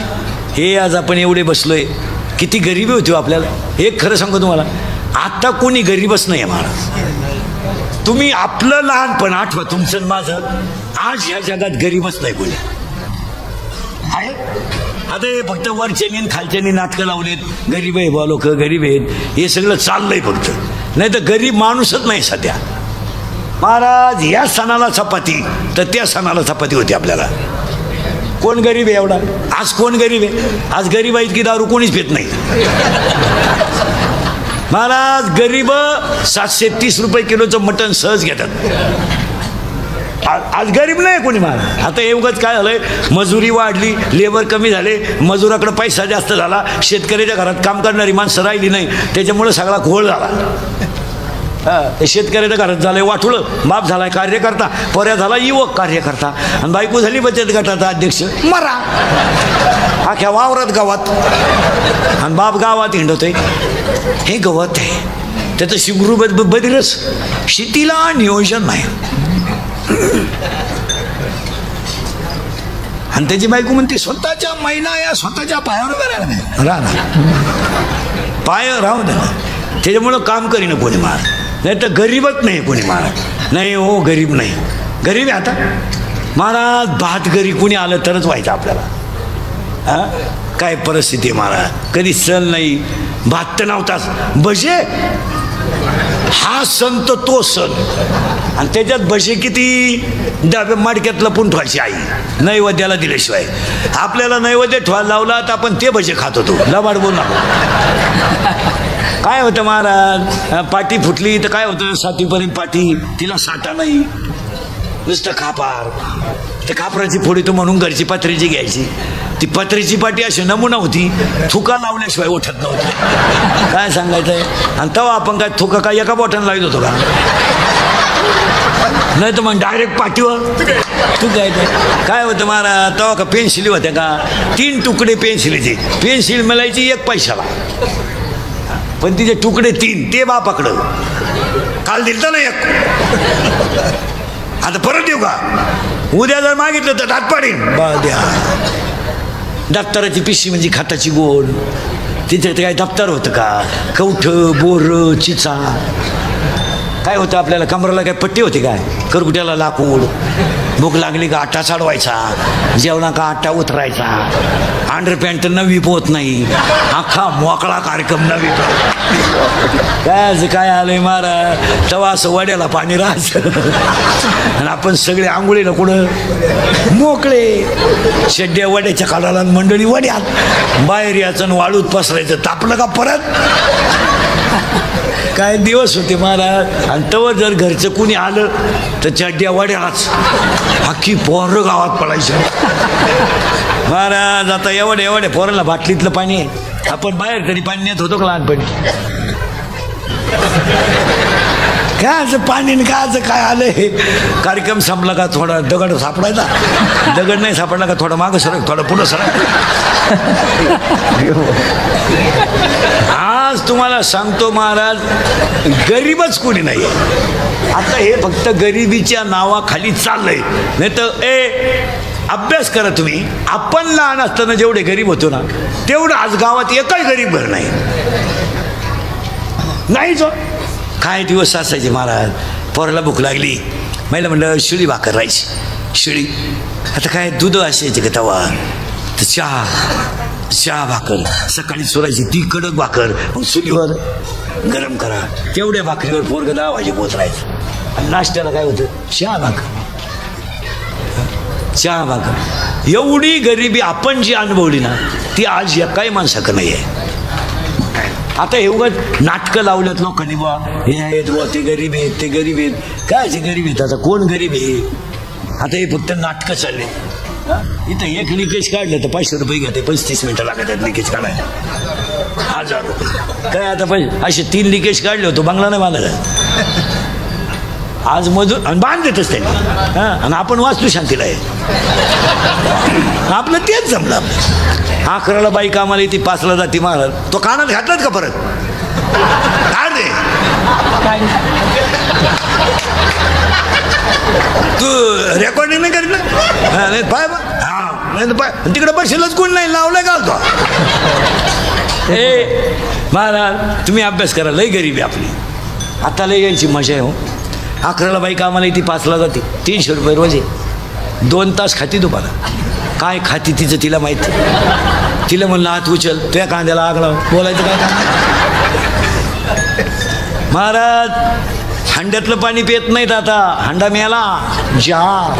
हे आज आपण एवढे बसलोय किती गरिबी होती आपल्याला एक खरं सांगतो तुम्हाला आता कोणी गरीबच नाही आहे महाराज तुम्ही आपलं लहानपण आठवा तुमचं माझं आज ह्या जगात गरीबच नाही कोणी आहे आता हे फक्त वरच्यानी खालच्यानी नाटकं लावलेत गरीब आहे बा लोक गरीब आहेत हे सगळं चाललंय फक्त नाही तर गरीब माणूसच नाही सध्या महाराज या सणाला चपाती तर त्या सणाला चपाती होती आपल्याला कोण गरीब आहे एवढा आज कोण गरीब आहे आज गरीब आहेत की दारू कोणीच पित नाही महाराज गरीब 730 रुपये किलोचं मटण सहज घेतात आज गरीब नाही कोणी महाराज आता एवढंच काय झालंय मजुरी वाढली लेबर कमी झाले मजुराकडे पैसा जास्त झाला शेतकऱ्याच्या घरात काम करणारी माणसं राहिली नाही त्याच्यामुळे सगळा घोळ झाला शेतकऱ्याच्या घरात झालंय वाटुळं बाप झालाय कार्यकर्ता पर्या झाला युवक कार्यकर्ता आणि बायको झाली बचत गटाचा अध्यक्ष मरा अख्या वावरात गावात आणि बाप गावात हिंडतोय हे गवत आहे त्याचं शिगरू बदिरस शेतीला नियोजन नाही आणि त्याची बायको म्हणते स्वतःच्या महिला या स्वतःच्या पायावर करायला नाही राहा पाय राहू दे ना त्याच्यामुळं काम करीन कोणी मार नाही तर गरीबच नाही कोणी महाराज नाही हो गरीब नाही गरीब आहे आता महाराज भात घरी कोणी आलं तरच व्हायचं आपल्याला हां काय परिस्थिती आहे महाराज कधी सण नाही भात तर नव्हताच भजे हा सण तर तो सण आणि त्याच्यात भजे किती डाब्या माडक्यातलं पण ठेवायची आई नैवेद्याला दिल्याशिवाय आपल्याला नैवेद्य ठेवायला लावला तर आपण ते भजे खात होतो लबाड बोल काय होतं महाराज पाटी फुटली तर काय होतं सातीपर्यंत पाटी तिला साठा नाही नुसतं खापार त्या खापराची फोडी तो म्हणून घरची पत्रीची घ्यायची ती पत्रीची पाटी अशी नमुना होती थुका लावल्याशिवाय उठत नव्हती काय सांगायचंय आणि तेव्हा आपण काय थुका काय एका बोटाने लावत होतो का नाही तर मग डायरेक्ट पाठीवर तू काय होतं महाराज तेव्हा का पेन्सिली होत्या का 3 तुकडे पेन्सिलीचे पेन्सिल मिळायची 1 पैशाला पण तिचे तुकडे 3 ते बापाकडं काल दिलता ना 1 आता परत येऊ का उद्या जर मागितलं तर दात पाडीन बा द्या दप्तराची पिशवी म्हणजे खाताची गोड तिथे काय दप्तर होतं का कवठं बोर चिचा काय होतं आपल्याला कमराला काय पट्टी होती काय करकुट्याला लाकूड भूक लागली का आटा चढवायचा जेवणा का आटा उतरायचा अंडरपॅन्ट नवी पोत नाही अख्खा मोकळा कार्यक्रम नवी काय आलंय महाराज तेव्हा असं वड्याला पाणी राहायचं आणि आपण सगळे आंघोळीला कुठं मोकळे शेड्या वड्याच्या काढाला मंडळी वड्यात बाहेर याचं वाळूत पसरायचं तापलं का परत काय दिवस होते महाराज आणि तवर जर घरचं कुणी आलं तर चड्ड्या वड्याच अख्खी पोरं गावात पडायचं महाराज आता एवढ्या पोराला बाटलीतलं पाणी आहे आपण बाहेर तरी पाणी नेत होतो का लहानपणी काय पाणी काय आलंय कार्यक्रम संपला का थोडा दगड सापडायचा दगड नाही सापडला का थोडा मागं सरक थोडा पुढं सरक आज तुम्हाला सांगतो महाराज गरीबच कोणी नाही आता हे फक्त गरिबीच्या नावाखाली चाललंय नाही तर अभ्यास करा तुम्ही आपण लहान असताना जेवढे गरीब होतो ना तेवढं आज गावात एकही गरीब घर नाही जो काय दिवस असायचे महाराज पोराला भूक लागली महिला म्हणलं शिळी भाकर राहायची शिळी आता काय दूध असायचे का तवा तर चहा भाकर सकाळी सोडायची ती कडक भाकर मग चुलीवर गरम करा तेवढ्या भाकरीवर पोरगं 10 वाजे पोचरायचं आणि नाश्त्याला काय होतं चहा भाकर चहा भाकर. एवढी गरिबी आपण जी अनुभवली ना ती आज एकाही माणसाकडे नाही आहे. आता हे उगाच नाटकं लावल्यात लोकांनी बा हे आहेत बुवा ते गरीब आहेत ते गरीब आहेत. काय ते गरीब आहेत आता कोण गरीब आहे. आता हे फक्त नाटकं चालले. इथं एक लिकेज काढलं तर 500 रुपये घेते. 35 मिनिटं लागत आहेत लिकेज काढायला. 1000 रुपये काय. आता असे 3 लिकेज काढले होतो बंगला नाही बांधायला. आज मजूर आणि बांध देतच त्यांनी. आणि आपण वास्तू शांतीला आहे. आपलं तेच जमलं. 11ला बाई कामाला येते 5ला जाती महाराज. तो कानात घातलात का परत काय रे तू रेकॉर्डिंग नाही करीत ना. पाय पाय तिकडे बसेलच कोण नाही लावलाय का तो. महाराज तुम्ही अभ्यास करा. लय गरीबी आपली आता लय यायची मजा आहे हो. 11ला बाई कामाला येते 5ला जाते. 300 रुपये रोज आहे. 2 तास खाती दुपारा. काय खाती तिचं तिला माहिती. तिला म्हणलं हात उचल तुझ्या कांद्याला आग लाव. बोलायचं काय काम. महाराज हांड्यातलं पाणी पित नाहीत आता. हांडा मिळाला जार.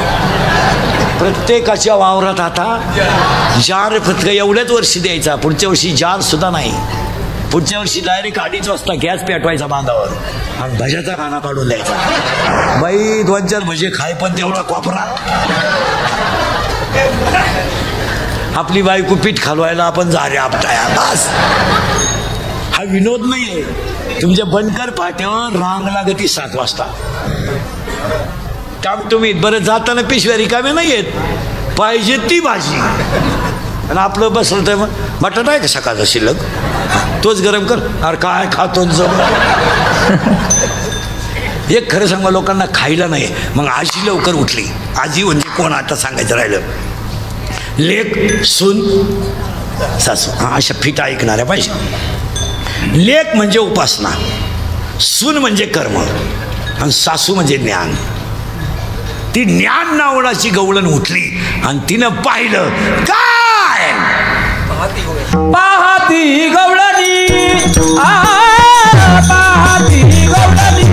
प्रत्येकाच्या वावरात आता जार फक्त एवढ्याच वर्षी द्यायचा. पुढच्या वर्षी जार सुद्धा नाही. पुढच्या वर्षी डायरेक्ट 2:30 वाजता गॅस पेटवायचा बांधावर आणि भज्याचा खाना काढून द्यायचा. बाई 2-4 भजे खाय पण तेवढा कोपरा. आपली बायको पीठ खालवायला आपण झारे आपटाया बस. हा विनोद नाहीये. तुमच्या बनकर पाट्यावर रांग लागती 7 वाजता. काम तुम्ही बरं जाताना पिशव्या रिकाम्या नाही येत. पाहिजे ती भाजी. आणि आपलं बसलं तर बटाटा आहे का सकाळचा शिल्लक तोच गरम कर. अरे काय खातो एक खरं सांगा लोकांना खायला नाही. मग आजी लवकर उठली. आजी म्हणजे कोण आता सांगायचं राहिलं. लेक सून सासू अशा फिटा ऐकणाऱ्या पाहिजे. लेक म्हणजे उपासना. सून म्हणजे कर्म आणि सासू म्हणजे ज्ञान. ती ज्ञान नावडाची गवळण उठली आणि तिनं पाहिलं काय पाहती गवळणी पाहती गवळणी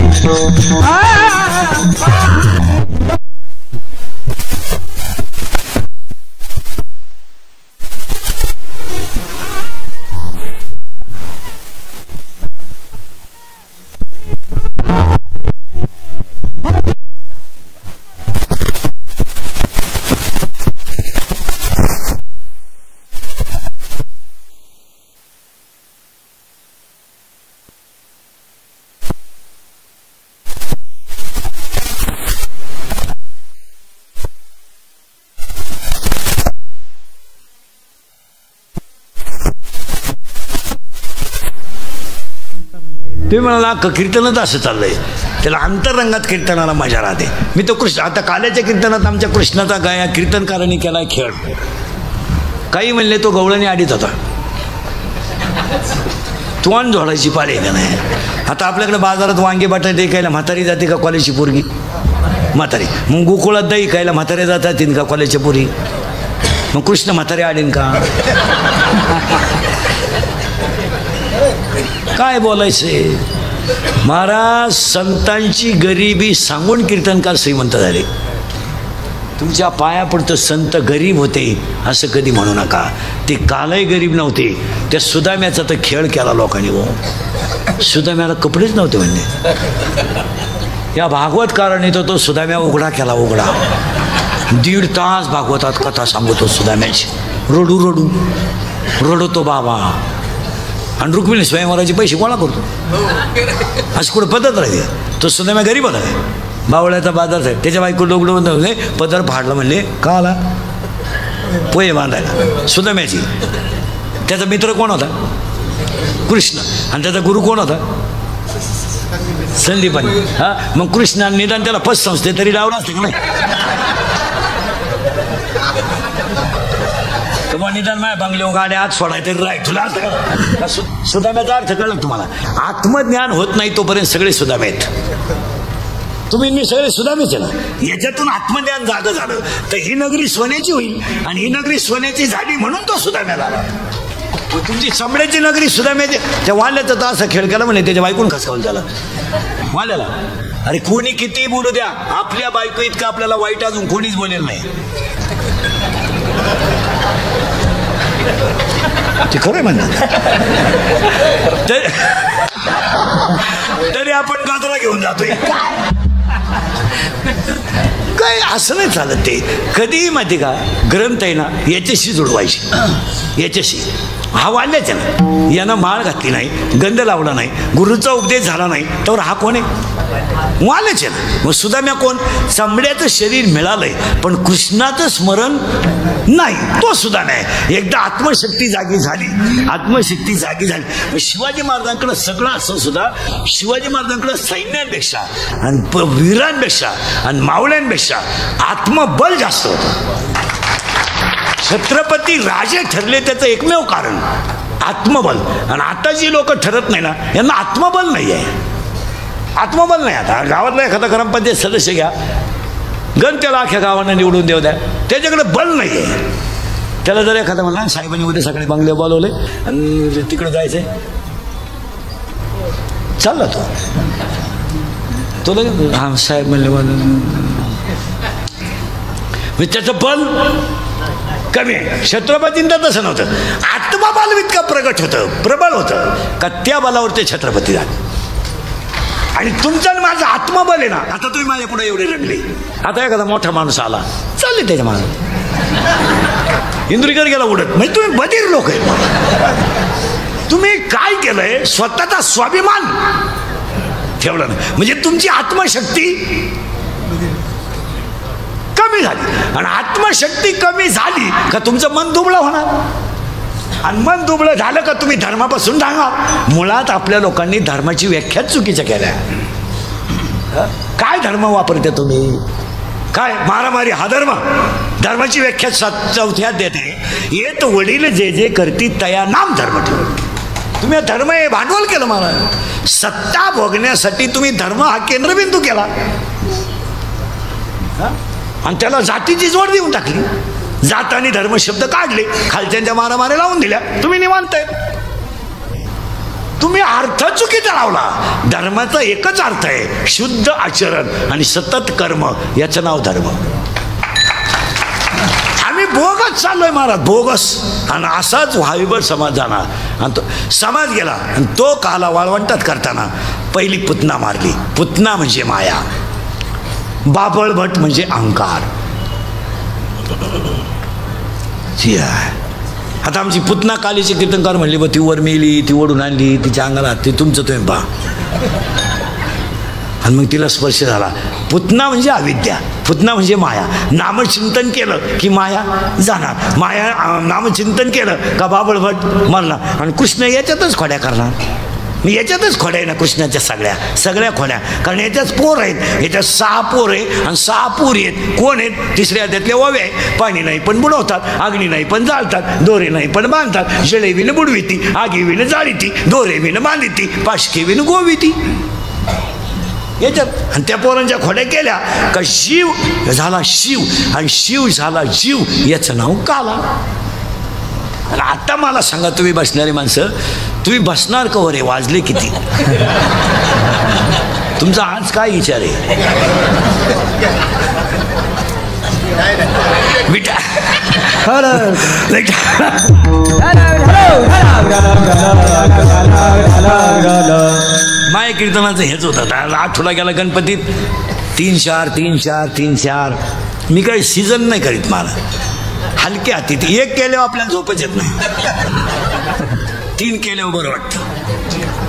तुम्ही म्हणाला कीर्तनच असं चाललंय. त्याला अंतरंगात कीर्तनाला मजा राहते. मी तो कृष्ण आता काल्याच्या कीर्तनात आमच्या कृष्णाचा गाया कीर्तनकारांनी केलाय खेळ. काही म्हणले तो गवळणी आडीत होता. तोंड झोडायची पाळी का नाही. आता आपल्याकडे बाजारात वांगे बटाटे खायला म्हातारी जाते का कॉलेजची पोरगी. म्हातारी मग गोकुळात दही खायला म्हातारे जातात का कॉलेजच्या पोरी. मग कृष्ण म्हातारे आडीन का. काय बोलायचंय. महाराज संतांची गरिबी सांगून कीर्तनकार श्रीमंत झाले. तुमच्या पाया पडतं संत गरीब होते असं कधी म्हणू नका. ते कालही गरीब नव्हते. त्या सुदाम्याचा तर खेळ केला लोकांनी. हो सुदाम्याला कपडेच नव्हते म्हणले. या भागवतकाराने तो सुदाम्या उघडा केला. उघडा 1.5 तास भागवतात कथा सांगतो सुदाम्याची. रडू रडू रडतो बाबा. आणि रुक्मिणी स्वयंवराचे पैसे गोळा करतो. असं कुठं पद्धत राहते. तो सुदाम्या गरीब होता. बावळ्याचा बाजार आहे. त्याच्या बायको डोगडं म्हणले पदर फाडलं म्हणले का आला पोहे बांधायला सुदाम्याची. त्याचा मित्र कोण होता कृष्ण. आणि त्याचा गुरु कोण होता संदीपानी. हा मग कृष्णाने निदान त्याला पतसंस्थे तरी लावला असते का नाही. निदान माझ्या बंगले गाड्या आत सोडाय तरी राय तुला सुदाम्याचा अर्थ कळलं तुम्हाला. आत्मज्ञान होत नाही तोपर्यंत सगळे सुदामे आहेत. तुम्ही मी सगळे सुदामेच आहे ना. याच्यातून आत्मज्ञान जागं झालं तर ही नगरी सोन्याची होईल. आणि ही नगरी सोन्याची झाली म्हणून तो सुदाम्याला आला. तुमची चमड्याची नगरी सुदाम्याची. त्या वाल्याचा तर असा खेळ केला म्हणे त्याच्या बायकून खसकावलं झाला वाल्याला. अरे कोणी किती बोलू द्या आपल्या बायको इतकं आपल्याला वाईट अजून कोणीच बोलेल नाही. ते खरं म्हणतात. तरी आपण गाजरा घेऊन जातोय. काय असं नाही चालत. ते कधीही माहिती का, ग्रंथ आहे ना याच्याशी जुळवायची. याच्याशी हा वाल्याच आहे ना, यानं माळ घातली नाही, गंध लावला नाही, गुरुचा उपदेश झाला नाही, तर हा कोण आहे? वाल्याच आहे ना. मग सुदाम्या कोण? चांबड्याचं शरीर मिळालंय पण कृष्णाचं स्मरण नाही, तो सुदाम्या आहे. एकदा आत्मशक्ती जागी झाली, आत्मशक्ती जागी झाली. शिवाजी महाराजांकडे सगळं असं सुद्धा शिवाजी महाराजांकडे सैन्यांपेक्षा आणि वीरांपेक्षा आणि मावळ्यांपेक्षा आत्मबल जास्त होतं. छत्रपती राजे ठरले त्याचं एकमेव कारण आत्मबल. आणि आता जी लोक ठरत नाही ना, यांना आत्मबल नाही आहे. आत्मबल नाही. आता गावातला एखादा ग्रामपंचायत सदस्य घ्या, गण त्याला अख्ख्या गावांना निवडून देऊ द्या, त्याच्याकडे बल नाही आहे. त्याला जर एखादा म्हणला साहेबांनी उद्या सकाळी बंगले बोलवले आणि तिकडे जायचंय, चालला तो लगेच हा साहेब म्हणले, त्याचं बल कमी आहे. छत्रपतींना तसं नव्हतं. आत्मबल इतकं प्रगट होतं, प्रबळ होतं का त्या बलावर ते छत्रपती झाले. आणि तुमचं माझं आत्मबल आहे ना, आता तुम्ही माझ्या पुढे एवढे रंगले. आता एखादा मोठा माणूस आला, चालले त्याच्या मागे, इंद्रिकर गेला उडत. म्हणजे तुम्ही बधीर लोक आहे. तुम्ही काय केलंय, स्वतःचा स्वाभिमान ठेवला नाही. म्हणजे तुमची आत्मशक्ती कमी झाली. आणि आत्मशक्ती कमी झाली का तुमचं मन दुबळं होणार. आणि मन दुबळं झालं का तुम्ही धर्मापासून धांगाल. मुळात आपल्या लोकांनी धर्माची व्याख्याच चुकीच्या केल्या. काय धर्म वापरते तुम्ही? काय मारामारी हा धर्म? धर्माची व्याख्या 4थ्यात देते, येत वडील जे जे करती तया नाम धर्म ठेव. तुम्ही धर्म हे भांडवल केलं. मला सत्ता भोगण्यासाठी तुम्ही धर्म हा केंद्रबिंदू केला आणि त्याला जातीची जोड देऊन टाकली. जात आणि धर्म शब्द काढले, खालच्यांच्या मारामारी लावून दिल्या. तुम्ही निवांताय. तुम्ही अर्थ चुकीचा लावला. धर्माचा एकच अर्थ आहे, शुद्ध आचरण आणि सतत कर्म, याचं नाव धर्म. आम्ही बोगस चाललोय महाराज, बोगस. आणि असाच व्हावीवर समाज जाणार. आणि तो समाज गेला आणि तो काला वाळवंटात करताना पहिली पुतना मारली. पुतना म्हणजे माया, बाबळभट म्हणजे अहंकार. आता आमची पुतना कालीचे कीर्तनकार म्हणली, ती वर मेली, ती ओढून आणली, तिच्या अंगाला, ते तुमचं तुम्ही पहा. आणि मग तिला स्पर्श झाला. पुतना म्हणजे अविद्या, पुतना म्हणजे माया. नामचिंतन केलं की माया जाणार. माया नामचिंतन केलं का बाबळभट मरणार. आणि कृष्ण याच्यातच खोड्या करणार. मी याच्यातच खोड्या आहे ना कृष्णाच्या, सगळ्या खोड्या. कारण याच्यात पोर आहेत, याच्यात 6 पोर आहे आणि 6 पोरी आहेत. कोण आहेत? तिसऱ्या त्यातले ओवे आहे. पाणी नाही पण बुडवतात, अग्नी नाही पण जाळतात, दोरे नाही पण बांधतात. जळे विण बुडविती, आगी विण जाळीती, दोरे विण बांधिती, पाशके विण गोविती. याच्यात. आणि त्या पोरांच्या खोड्या केल्या का शिव झाला शिव आणि शिव झाला जीव, याचं नाव काला. आणि आता मला सांगा, तुम्ही बसणारी माणसं, तुम्ही बसणार का रे? वाजले किती? तुमचा आज काय विचार आहे? माय कीर्तनाचं हेच होतं. आठवडा गेला गणपतीत 3 4 3 4 3 4. मी काही सीझन नाही करीत. मला हलके हाती 1 केल्यावर आपल्याला झोपच येत नाही. 3 केल्यावर बरं वाटतं,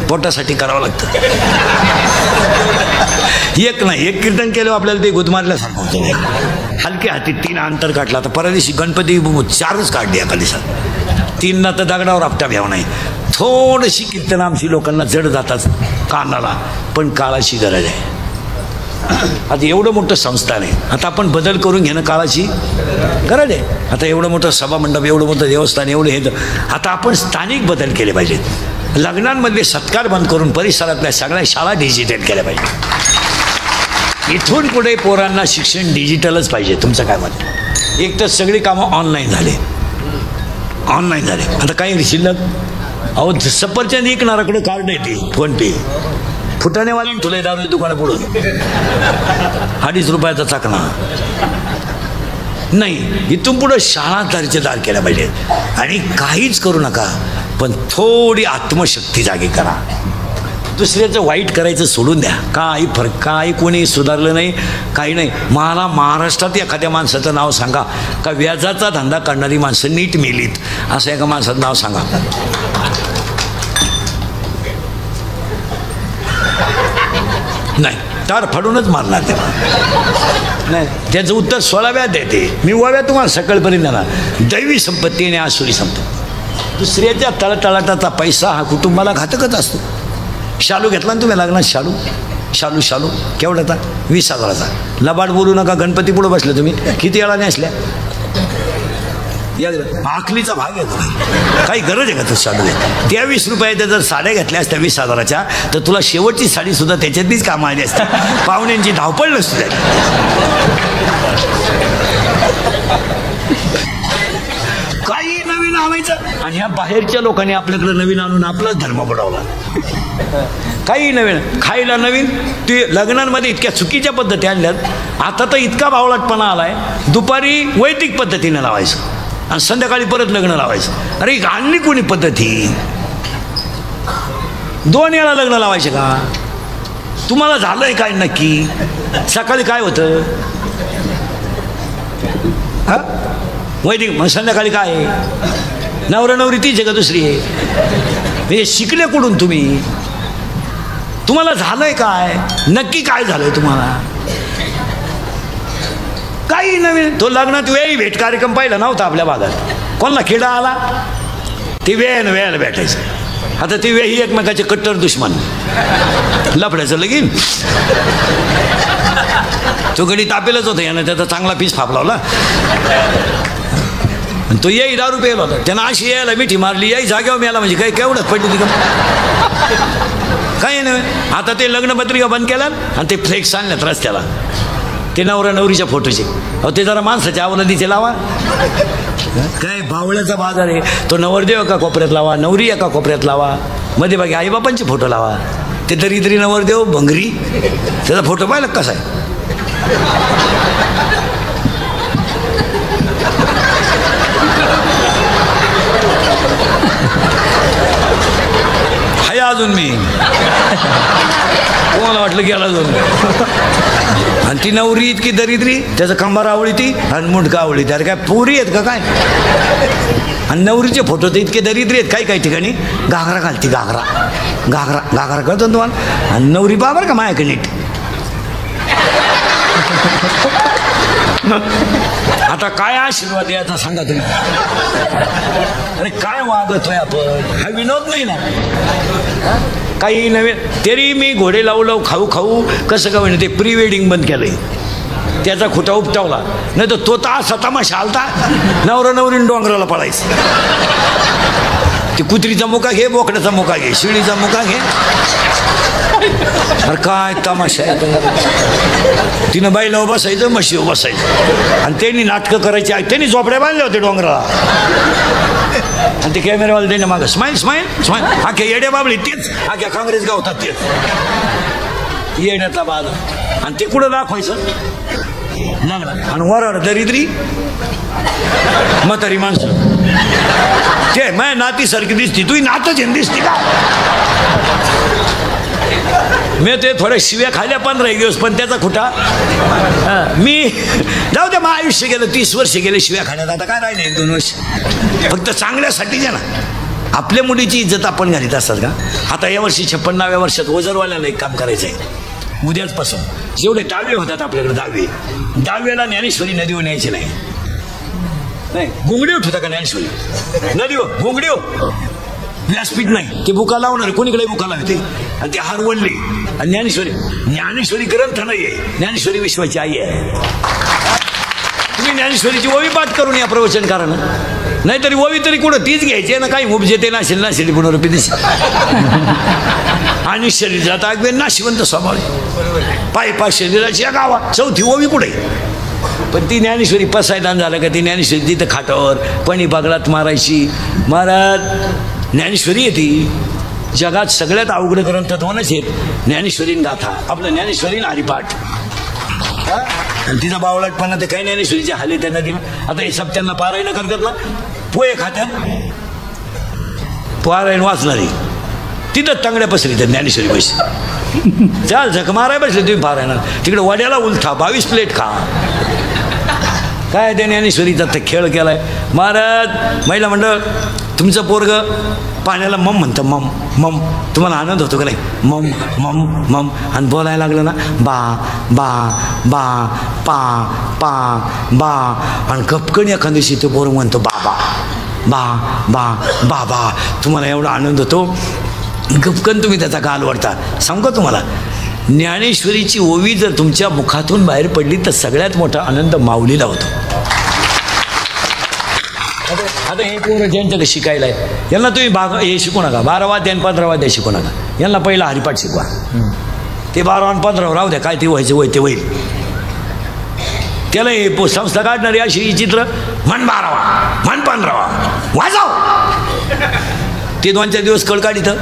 पोटासाठी करावं लागतं. 1 नाही, 1 कीर्तन केल्यावर आपल्याला ते गुदमारल्यासारखं होतं. हलके हाती 3 अंतर काढला. तर परवा दिवशी गणपती 4च काढली एका दिवसात. 3 तर दगडावर आपटा घ्यावं नाही. थोडीशी कीर्तन आमची लोकांना जड जातात कानाला, पण काळाची गरज आहे. आता एवढं मोठं संस्थान आहे, आता आपण बदल करून घेणं काळाची गरज आहे. आता एवढं मोठं सभामंडप, एवढं मोठं देवस्थान, एवढं हे, आता आपण स्थानिक बदल केले पाहिजेत. लग्नांमधले सत्कार बंद करून परिसरातल्या सगळ्या शाळा डिजिटल केल्या पाहिजे. इथून पुढे पोरांना शिक्षण डिजिटलच पाहिजे. तुमचं काय मत? एक तर सगळी कामं ऑनलाईन झाले. आता काही शिल्लक, अहो सफरचंद विकणाराकडे कार्ड येते, फोन पे. फुटाणेवाल्याने ठुले दारू दुकाना पुढून 2.5 रुपयाचा चाकणा. नाही, इथून पुढं शाळा दर्जेदार केल्या पाहिजे. आणि काहीच करू नका, पण थोडी आत्मशक्ती जागी करा. दुसऱ्याचं वाईट करायचं सोडून द्या. काही फरक, काही कोणी सुधारलं नाही, काही नाही. मला महाराष्ट्रात एखाद्या माणसाचं नाव सांगा का व्याजाचा धंदा करणारी माणसं नीट मेलीत, असं एका माणसाचं नाव सांगा. नाही, तार फाडूनच मारणार ते. नाही, त्याचं उत्तर 16व्यात देते मी. 9व्या तुम्हाला सकाळपर्यंत देणार. दैवी संपत्ती आणि आसुरी संपत्ती. दुसऱ्याच्या तळतळाटाचा पैसा हा कुटुंबाला घातकच असतो. शालू घेतला ना तुम्ही लग्नात, शालू केवढ्याचा? 20,000चा. लबाड बोलू नका. गणपती पुढे बसले तुम्ही, किती वेळा नेसल्या? आखलीचा भाग आहे. काही गरज आहे का तू शालू घ्या? त्या 20 रुपयाच्या जर साड्या घेतल्या असत्या 20,000च्या, तर तुला शेवटची साडी सुद्धा त्याच्यातलीच कामं आली असते. पाहुण्यांची धावपळ नसते. काही नवीन आणायचं, आणि ह्या बाहेरच्या लोकांनी आपल्याकडे नवीन आणून आपलाच धर्म बुडवला. काही नवीन खायला नवीन. ते लग्नांमध्ये इतक्या चुकीच्या पद्धती आणल्यात. आता तर इतका बावळटपणा आलाय, दुपारी वैदिक पद्धतीने लावायचं आणि संध्याकाळी परत लग्न लावायचं. अरे आणली कोणी पद्धती? 2 वेळा लग्न लावायचे का? तुम्हाला झालंय काय नक्की? सकाळी काय होतं? हा वैदिक, मग संध्याकाळी काय? नवरा नवरी तीच आहे का दुसरी आहे? म्हणजे शिकले कुठून तुम्ही? तुम्हाला झालंय काय? नक्की काय झालंय तुम्हाला? काही नवीन. तो लग्नात वेळी भेट कार्यक्रम पाहिला नव्हता आपल्या भागात. कोणाला किडा आला? ते वेळेला भेटायचं. आता ती वेळी एकमेकाचे कट्टर दुश्मन. लफड्याचं लगीन. तो गडी तापेलच होता, यानं त्याचा चांगला पीस फापलावला. तो येई दारू प्यायला होता. त्यानं अशी यायला मिठी मारली, याई जाग्यावर मिळाला. म्हणजे काही केवढंच पडली ती का? काही नाही. आता ते लग्नपत्रिका बंद केल्या आणि ते फ्लेक्स आणल्यात रस्त्याला, ते नवरा नवरीच्या फोटोचे. अहो ते जरा माणसाच्या अवलंबीचे लावा. काय बावळ्याचा बाजार आहे. तो नवरदेव एका कोपऱ्यात लावा, नवरी एका कोपऱ्यात लावा, मध्ये बाकी आईबापांचे फोटो लावा. ते दरिद्री नवरदेव भंगरी, त्याचा फोटो पाहिला कसा आहे? हाय अजून मी, कोणाला वाटलं गेला अजून. आणि ती नवरी इतकी दरिद्री, त्याचं कंबार आवळी ती आणि मुंडका आवळी. त्याला काय पोरी आहेत का काय? आणि नवरीचे फोटो तर इतके दरिद्री आहेत. काही ठिकाणी घागरा घालती, घागरा कळतो तुम्हाला? आणि नवरी बाबर का मायाकडे नीट. आता काय आशीर्वाद याचा सांगा तुम्ही? अरे काय वागतोय आपण? हा विनोद नाही ना. काही नवीन. तरी मी घोडे लावू खाऊ कसं का म्हणजे ते प्री वेडिंग बंद केलंय. त्याचा खुटा उपटावला. नाही तर तो असा तमाशा आलता, नवरा नवरीन डोंगराला पळायचं. ते कुत्रीचा मुका घे, बोकड्याचा मुका घे, शिळीचा मुका घे. अरे काय तमाशा आहे. तिनं बाईला बसायचं, म्हशीवर बसायचं. आणि त्यांनी नाटकं करायची. त्यांनी झोपड्या बांधल्या होते डोंगराला. आणि ते कॅमेरावाले त्यांनी मागं स्माईल. आख्या येड्या बाबळी तेच, आख्या काँग्रेस गावतात तेच येड्यातला बाज. आणि ते कुठं दाखवायचं? लग्न. आणि वराड दरिद्री म्हातारी माणसं. ते माझ्या नातीसारखी दिसती, तुही नातच आहे दिसती का? मी ते थोड्या शिव्या खाल्ल्या 15 दिवस, पण त्याचा खुटा मी जाऊ द्या. मग आयुष्य गेलं, 30 वर्ष गेले शिव्या खाण्यात. आता काय राहिले 1-2 वर्ष? फक्त चांगल्यासाठीच आहे ना. आपल्या मुलीची इज्जत आपण घालीत असतात का? आता यावर्षी 56व्या वर्षात ओझरवाल्याला एक काम करायचं आहे उद्याचपासून. जेवढे डावे होतात आपल्याकडे, डाव्याला ज्ञानेश्वरी नदीवर न्यायची नाही. गुंगडी उठवता का ज्ञानेश्वरी नदीवर? गुंगडी व्यासपीठ नाही. ते बुका लावणार, कोणीकडे बुका लावते. आणि ते हरवणले. आणि ज्ञानेश्वरी ग्रंथ नाही आहे. ज्ञानेश्वरी विश्वाची आई आहे. तुम्ही ज्ञानेश्वरीची ओवी पाठ करून या प्रवचन करा ना. नाहीतरी ओवी तरी कुठं तीच घ्यायची ना. काही उपजेते नाशिल पुनरुपी. आणि शरीरात अगदी नाशिवंत स्वभाव. पाय शरीराची या गावात 4थी ओवी कुठे? पण ती ज्ञानेश्वरी पसायदान झालं का ती ज्ञानेश्वरी तिथं खाटावर पणी बागलात मारायची. महाराज ज्ञानेश्वरी आहे ती. जगात सगळ्यात अवघड ग्रंथ 2च आहेत, ज्ञानेश्वरी गाथा. आपलं ज्ञानेश्वरी हरिपाठ. आणि तिचा बावळटपणा ते काही ज्ञानेश्वरीच्या हाले त्यांना दिला. आता हे सप्त्यांना पारायण करतात ना, पोहे खात्यात, पारायण वाचणारी तिथं तांगड्या पसरी त्या ज्ञानेश्वरी पैसे चाल झक माराय बसले तुम्ही पारायण. तिकडे वड्याला उलथा 22 प्लेट खा. काय त्या ज्ञानेश्वरीचा ते खेळ केलाय. महाराज महिला मंडळ, तुमचं पोरग पाण्याला मम म्हणतं, मम मम. तुम्हाला आनंद होतो का नाही? मम मम मम. आणि बोलायला लागलं ना, बा बा बा पा पा बा. आणि कपकणी एखाद दिवशी ते पोरग म्हणतो बाबा बा बा बाबा. तुम्हाला एवढा आनंद होतो, गपकन तुम्ही त्याचा गाल वाढता. सांगू का तुम्हाला, ज्ञानेश्वरीची ओवी जर तुमच्या मुखातून बाहेर पडली तर सगळ्यात मोठा आनंद माऊलीला होतो. आता हे पोरं ज्यांच्याकडे शिकायला आहे, यांना तुम्ही हे शिकू नका, 12 वाद्य 15 वाद्य शिकू नका. यांना पहिला हरिपाठ शिकवा. ते 12 आणि 15 राहू द्या, काय ते व्हायचं वय ते होईल. त्याला हे संस्था काढणारी अशी चित्र, म्हण 12वा म्हण 15वा वाजव. ते 2-4 दिवस कळ काढितं.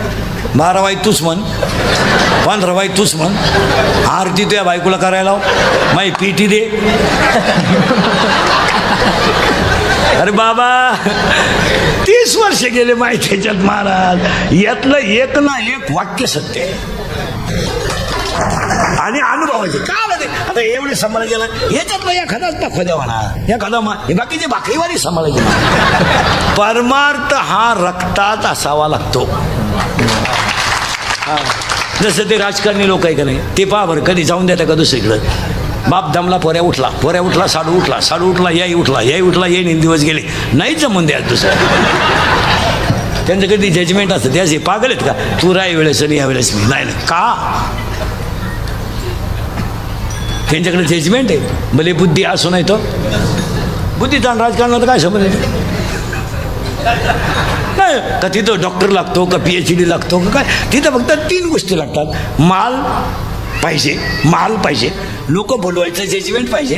12वाई तूच म्हण, 15वाई तूच म्हण. आरती तुझ्या बायकोला करायला माही पीटी दे. अरे बाबा 30 वर्ष गेले माहिती त्याच्यात महाराज. यातलं एक ना एक वाक्य सत्य आणि अनुभवायचे का ते. आता एवढे सांभाळ गेला, याच्यातलं एखादाच दाखवा द्या म्हणा, एखादा बाकीचे भाकरीवारी सांभाळायचे. परमार्थ हा रक्तात असावा लागतो. जसं ते राजकारणी लोक आहे का नाही, ते पहा बरं कधी जाऊन देता का दुसरीकडं. बाप दमला, पोऱ्या उठला, साडू उठला, याई उठला, येईन दिवस गेले, नाही जमून द्या दुसरं. त्यांचं कधी जजमेंट असतं, त्याचे पागल आहेत का, तू राय वेळेस आणि या वेळेस मी नाही का. त्यांच्याकडे जजमेंट आहे. भले बुद्धी असो नाही तो बुद्धीचा राजकारणात काय समज नाही का. तिथं डॉक्टर लागतो का, PhD लागतो का काय. तिथं फक्त 3 गोष्टी लागतात. माल पाहिजे, लोक बोलवायचं जजमेंट पाहिजे